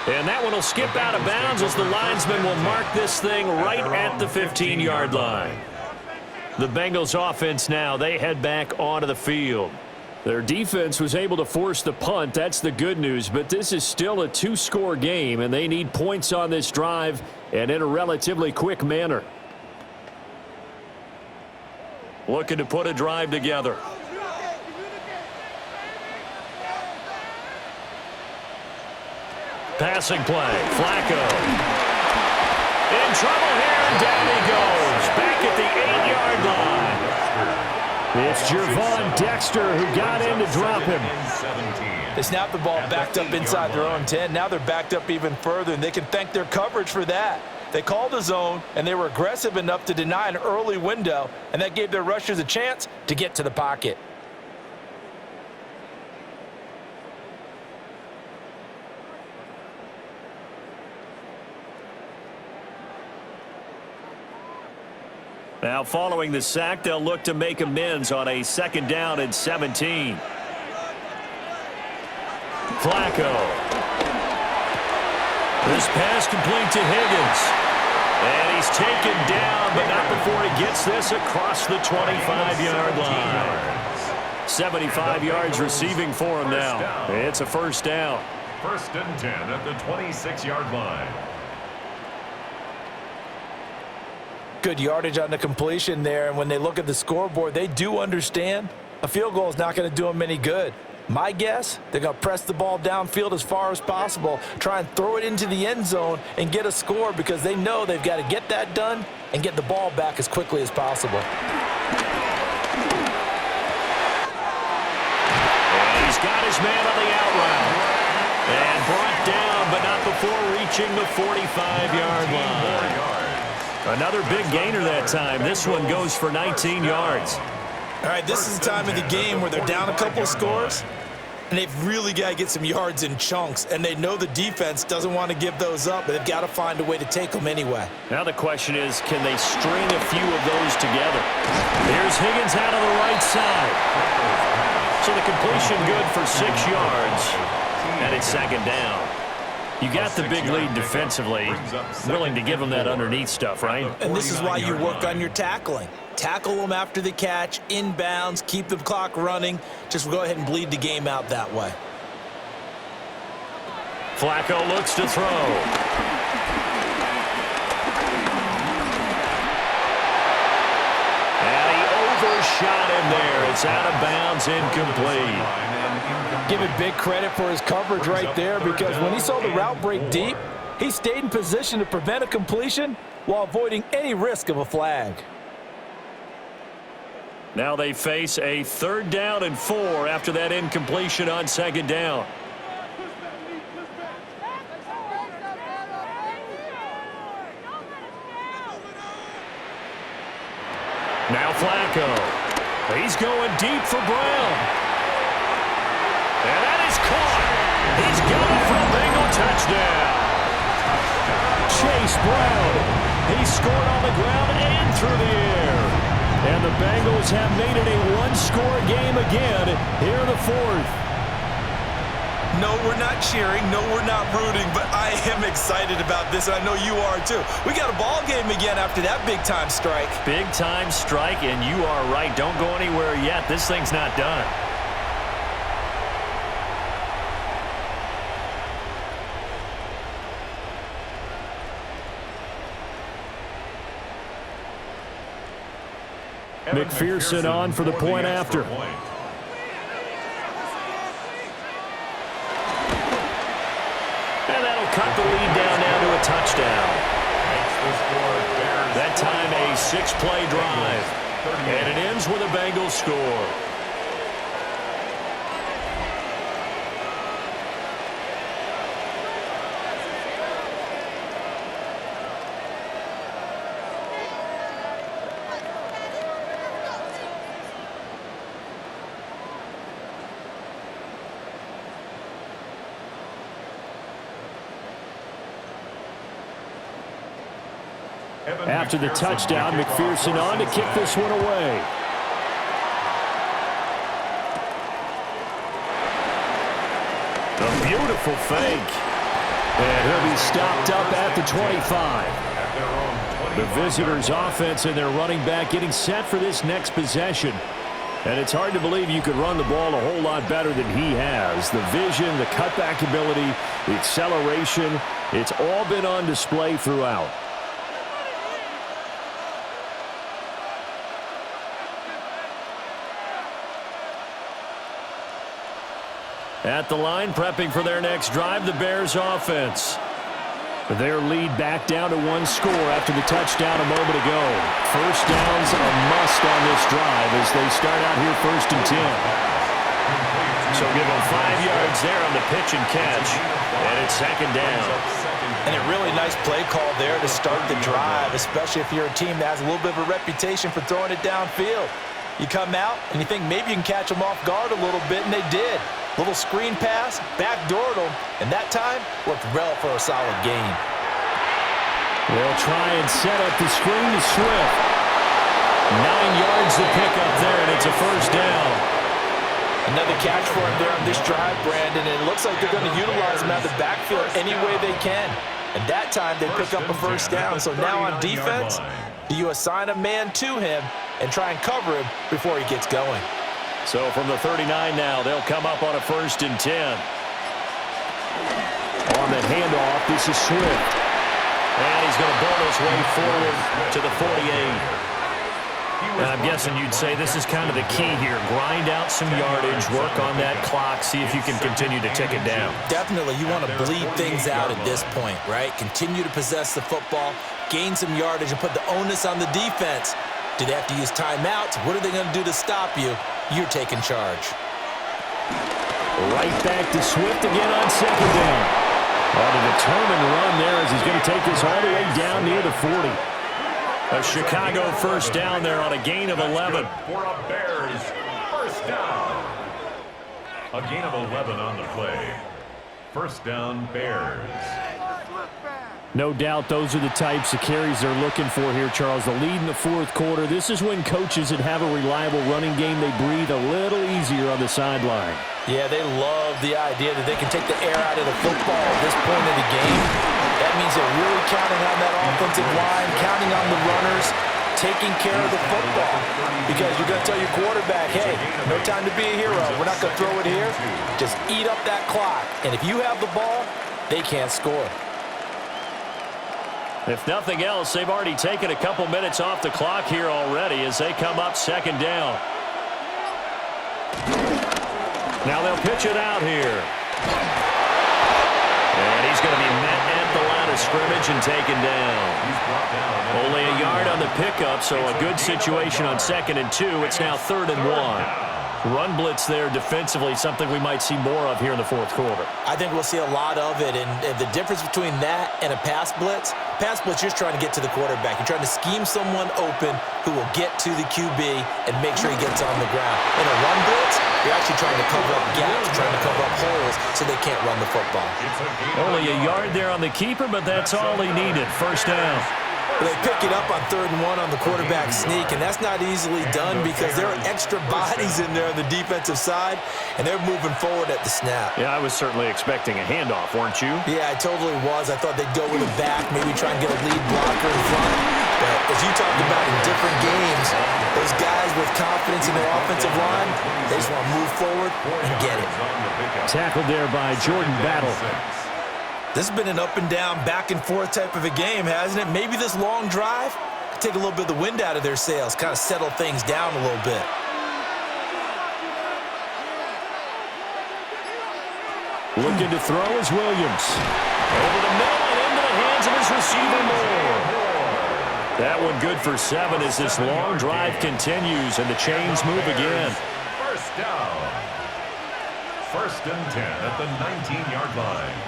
And that one will skip out of bounds as the linesman will mark this thing right at the 15-yard line. The Bengals offense now, they head back onto the field. Their defense was able to force the punt. That's the good news. But this is still a 2-score game, and they need points on this drive and in a relatively quick manner. Looking to put a drive together. Passing play. Flacco. In trouble here, and down he goes. Back at the 8-yard line. It's Gervon Dexter who got in to drop him. They snapped the ball backed up inside their own 10. Now they're backed up even further, and they can thank their coverage for that. They called a zone, and they were aggressive enough to deny an early window, and that gave their rushers a chance to get to the pocket. Now, following the sack, they'll look to make amends on a 2nd down and 17. Flacco. This pass complete to Higgins. And he's taken down, but not before he gets this across the 25-yard line. 75 yards receiving for him now. It's a 1st down. 1st and 10 at the 26-yard line. Good yardage on the completion there, and when they look at the scoreboard, they do understand a field goal is not going to do them any good. My guess, they're going to press the ball downfield as far as possible, try and throw it into the end zone and get a score because they know they've got to get that done and get the ball back as quickly as possible. And he's got his man on the out route. And brought down, but not before reaching the 45-yard line. Another big gainer that time. This one goes for 19 yards. All right, this is the time of the game where they're down a couple of scores, and they've really got to get some yards in chunks, and they know the defense doesn't want to give those up, but they've got to find a way to take them anyway. Now the question is, can they string a few of those together? Here's Higgins out of the right side. So the completion good for 6 yards, and it's 2nd down. You got the big lead defensively, willing to give them that underneath stuff, right? And this is why you work on your tackling. Tackle them after the catch, inbounds, keep the clock running. Just go ahead and bleed the game out that way. Flacco looks to throw. And he overshot him there. It's out of bounds, incomplete. Give it big credit for his coverage right there because when he saw the route break deep, he stayed in position to prevent a completion while avoiding any risk of a flag. Now they face a 3rd down and 4 after that incompletion on 2nd down. Now Flacco. He's going deep for Brown. And that is caught. He's got it for a Bengal touchdown. Brown. He scored on the ground and through the air. And the Bengals have made it a one-score game again here in the fourth. No, we're not cheering. No, we're not rooting. But I am excited about this, and I know you are too. We got a ball game again after that big-time strike. Big-time strike, and you are right. Don't go anywhere yet. This thing's not done. McPherson on for the point after. And that'll cut the lead down now to a touchdown. That time a 6-play drive. And it ends with a Bengals score. After the touchdown, McPherson on to kick this one away. A beautiful fake. And he'll be stopped up at the 25. The visitors' offense and their running back getting set for this next possession. And it's hard to believe you could run the ball a whole lot better than he has. The vision, the cutback ability, the acceleration, it's all been on display throughout. At the line, prepping for their next drive, the Bears offense. Their lead back down to one score after the touchdown a moment ago. First down's a must on this drive as they start out here 1st and 10. So give them 5 yards there on the pitch and catch, and it's 2nd down. And a really nice play call there to start the drive, especially if you're a team that has a little bit of a reputation for throwing it downfield. You come out and you think maybe you can catch them off guard a little bit, and they did. Little screen pass, backdoored them, and that time worked well for a solid gain. They'll try and set up the screen to Swift. 9 yards to pick up there, and it's a 1st down. Another catch for him there on this drive, Brandon, and it looks like they're going to utilize him out of the backfield any way they can. And that time they pick up a 1st down. So now on defense, do you assign a man to him and try and cover him before he gets going? So from the 39 now, they'll come up on a 1st and 10. On the handoff, this is Swift. And he's going to burn his way forward to the 48. And I'm guessing you'd say this is kind of the key here. Grind out some yardage, work on that clock, see if you can continue to tick it down. Definitely, you want to bleed things out at this point, right? Continue to possess the football, gain some yardage, and put the onus on the defense. Do they have to use timeouts? What are they going to do to stop you? You're taking charge. Right back to Swift again on 2nd down. On a determined run there as he's going to take this all the way down near the 40. A Chicago 1st down there on a gain of 11. For a Bears 1st down. A gain of 11 on the play. 1st down, Bears. No doubt those are the types of carries they're looking for here, Charles. The lead in the 4th quarter. This is when coaches that have a reliable running game, they breathe a little easier on the sideline. Yeah, they love the idea that they can take the air out of the football at this point of the game. That means they're really counting on that offensive line, counting on the runners, taking care of the football. Because you're going to tell your quarterback, hey, no time to be a hero. We're not going to throw it here. Just eat up that clock. And if you have the ball, they can't score. If nothing else, they've already taken a couple minutes off the clock here already as they come up 2nd down. Now they'll pitch it out here. And he's going to be met at the line of scrimmage and taken down. Only a yard on the pickup, so a good situation on 2nd and 2. It's now 3rd and 1. Run blitz there defensively, something we might see more of here in the 4th quarter. I think we'll see a lot of it, and the difference between that and a pass blitz, you're trying to get to the quarterback. You're trying to scheme someone open who will get to the QB and make sure he gets on the ground. In a run blitz, you're actually trying to cover up gaps, trying to cover up holes balls so they can't run the football. Only a yard there on the keeper, but that's all he needed. First down. They pick it up on 3rd and 1 on the quarterback sneak, and that's not easily done because there are extra bodies in there on the defensive side, and they're moving forward at the snap. Yeah, I was certainly expecting a handoff, weren't you? Yeah, I totally was. I thought they'd go with a back, maybe try and get a lead blocker in front. But as you talked about in different games, those guys with confidence in their offensive line, they just want to move forward and get it. Tackled there by Jordan Battle. This has been an up and down, back and forth type of a game, hasn't it? Maybe this long drive could take a little bit of the wind out of their sails, kind of settle things down a little bit. Looking to throw is Williams. Over the middle and into the hands of his receiver, Moore. That one good for 7 as this long drive continues and the chains move again. First down. 1st and 10 at the 19-yard line.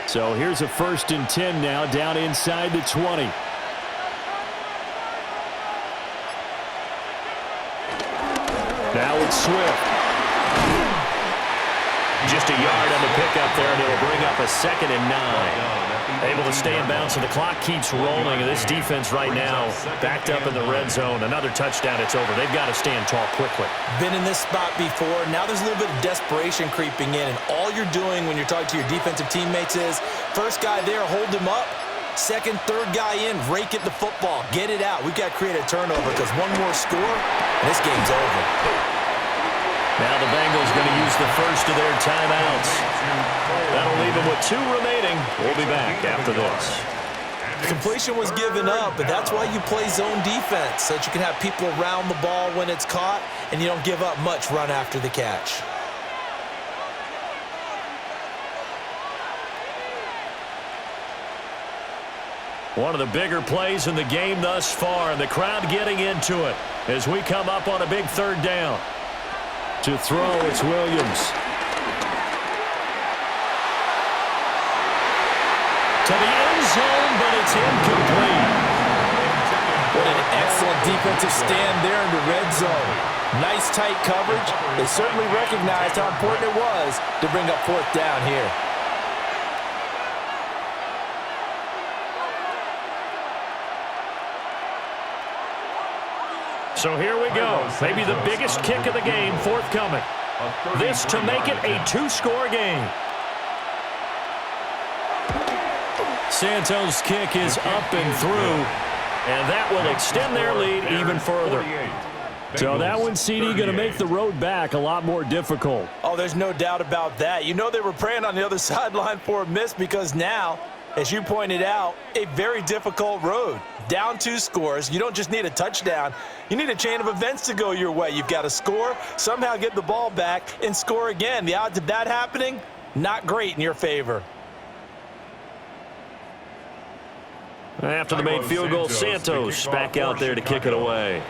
So here's a 1st and 10 now, down inside the 20. Now it's Swift. Just a yard on the pickup there, and it'll bring up a 2nd and 9. Able to stay in bounds, so the clock keeps rolling. And this defense right now backed up in the red zone. Another touchdown, it's over. They've got to stand tall quickly. Been in this spot before. Now there's a little bit of desperation creeping in, and all you're doing when you're talking to your defensive teammates is, first guy there, hold him up. 2nd, 3rd guy in, rake at the football. Get it out. We've got to create a turnover because one more score, and this game's over. Now the Bengals going to use the first of their timeouts. That'll leave them with 2 remaining. We'll be back after this. Completion was given up, but that's why you play zone defense, so that you can have people around the ball when it's caught, and you don't give up much run after the catch. One of the bigger plays in the game thus far, and the crowd getting into it as we come up on a big 3rd down. To throw, it's Williams. To the end zone, but it's incomplete. What an excellent defensive stand there in the red zone. Nice tight coverage. They certainly recognized how important it was to bring up 4th down here. So here we go. Maybe the biggest kick of the game forthcoming. This to make it a 2-score game. Santos' kick is up and through, and that will extend their lead even further. So that one, CD, going to make the road back a lot more difficult. Oh, there's no doubt about that. You know they were praying on the other sideline for a miss because now, as you pointed out, a very difficult road. Down 2 scores. You don't just need a touchdown. You need a chain of events to go your way. You've got to score, somehow get the ball back, and score again. The odds of that happening, not great in your favor. After the made field goal, Santos back out there to kick it away.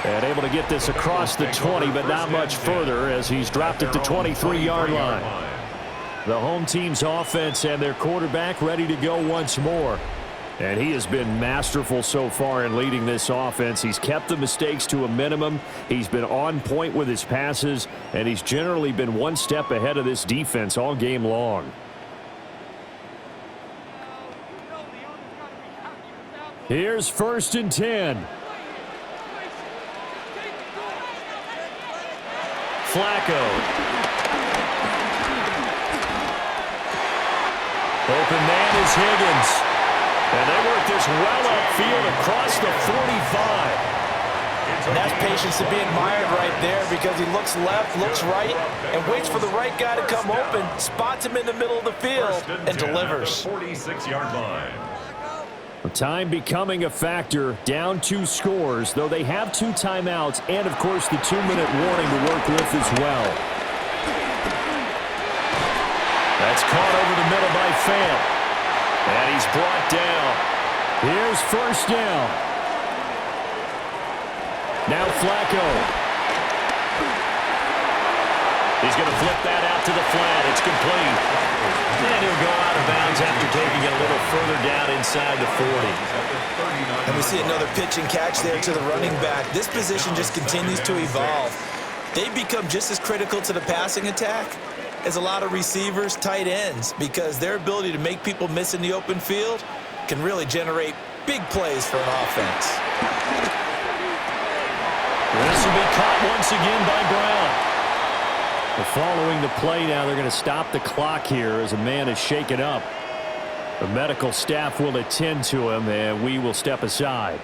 And able to get this across the 20, but not much further as he's dropped it to 23-yard line. The home team's offense and their quarterback ready to go once more. And he has been masterful so far in leading this offense. He's kept the mistakes to a minimum. He's been on point with his passes, and he's generally been one step ahead of this defense all game long. Here's 1st and 10. Flacco. Open man is Higgins. And they work this well upfield across the 45. And that's patience to be admired right there because he looks left, looks right, and waits for the right guy to come open, spots him in the middle of the field, and delivers. 46-yard line. Time becoming a factor, down 2 scores, though they have 2 timeouts and, of course, the 2-minute warning to work with as well. That's caught over the middle by Fant. And he's brought down. Here's 1st down. Now Flacco. He's going to flip that out to the flat. It's complete. And he'll go out of bounds after taking it a little further down inside the 40. And we see another pitch and catch there to the running back. This position just continues to evolve. They become just as critical to the passing attack as a lot of receivers, tight ends, because their ability to make people miss in the open field can really generate big plays for an offense. This will be caught once again by Brown. Following the play now, they're going to stop the clock here as a man is shaken up. The medical staff will attend to him, and we will step aside.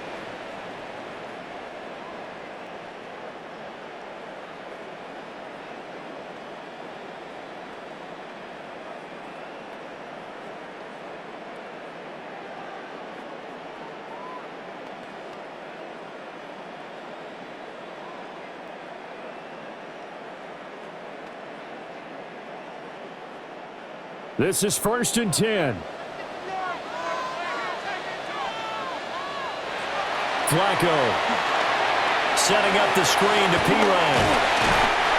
This is 1st and 10. Flacco setting up the screen to Pirine.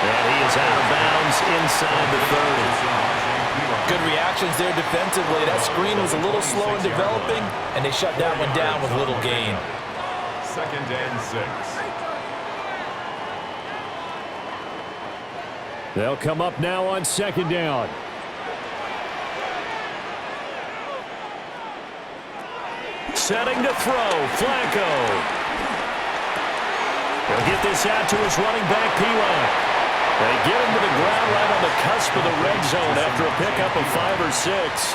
And he is out of bounds inside the 30. Good reactions there defensively. That screen was a little slow in developing, and they shut that one down with little gain. 2nd and 6. They'll come up now on 2nd down. Setting to throw, Flacco. He'll get this out to his running back, Pirine. They get him to the ground right on the cusp of the red zone after a pickup of 5 or 6.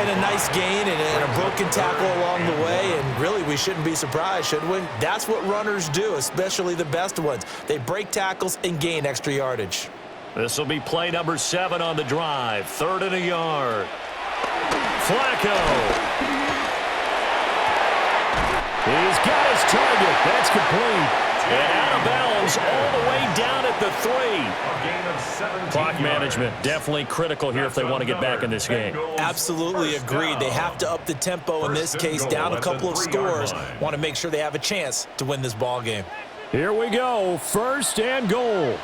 And a nice gain and a broken tackle along the way, and really we shouldn't be surprised, should we? That's what runners do, especially the best ones. They break tackles and gain extra yardage. This will be play number 7 on the drive. 3rd and a yard. Flacco. He's got his target. That's complete. And out of bounds all the way down at the 3. Clock management definitely critical here if they want to get back in this game. Absolutely agreed. They have to up the tempo in this case, down a couple of scores. Want to make sure they have a chance to win this ball game. Here we go. 1st and goal.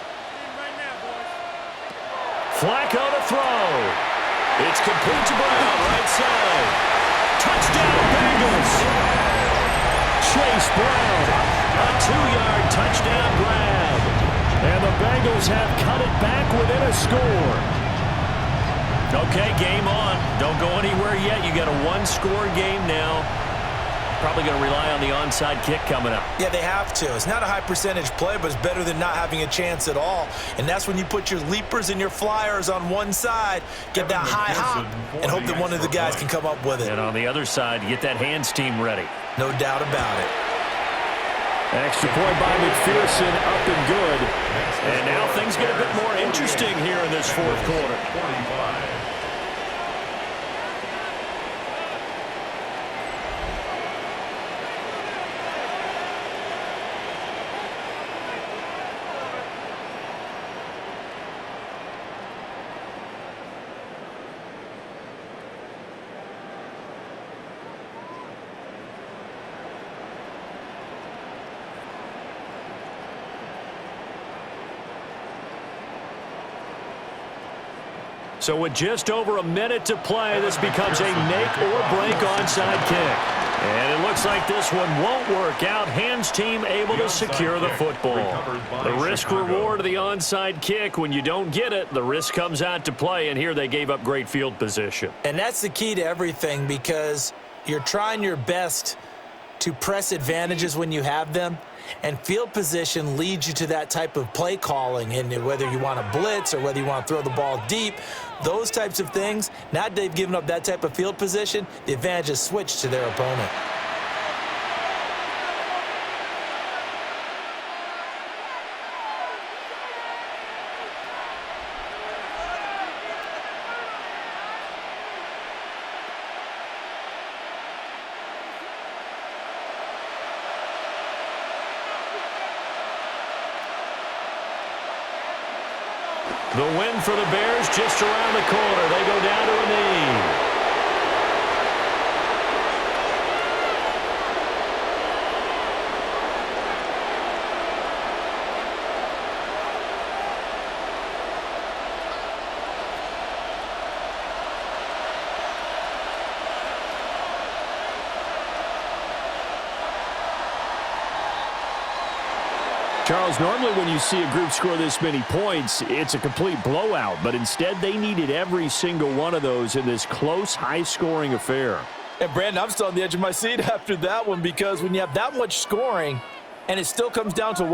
Flacco to throw. It's complete to Brown, right side. Touchdown, Bengals. Chase Brown, a 2-yard touchdown grab. And the Bengals have cut it back within a score. Okay, game on. Don't go anywhere yet. You got a 1-score game now. Probably going to rely on the onside kick coming up. Yeah, they have to. It's not a high percentage play, but it's better than not having a chance at all. And that's when you put your leapers and your flyers on one side, get that high hop, and hope that one of the guys can come up with it. And on the other side, you get that hands team ready. No doubt about it. Extra point by McPherson, up and good. And now things get a bit more interesting here in this 4th quarter. 25. So with just over a minute to play, this becomes a make or break onside kick. And it looks like this one won't work out. Hands team able to secure the football. The risk reward of the onside kick, when you don't get it, the risk comes out to play, and here they gave up great field position. And that's the key to everything, because you're trying your best to press advantages when you have them, and field position leads you to that type of play calling. And whether you want to blitz or whether you want to throw the ball deep, those types of things, now that they've given up that type of field position, the advantage is switched to their opponent. The win for the Bears just around the corner. They go down to a knee. Charles, normally when you see a group score this many points, it's a complete blowout, but instead they needed every single one of those in this close, high-scoring affair. And Brandon, I'm still on the edge of my seat after that one, because when you have that much scoring and it still comes down to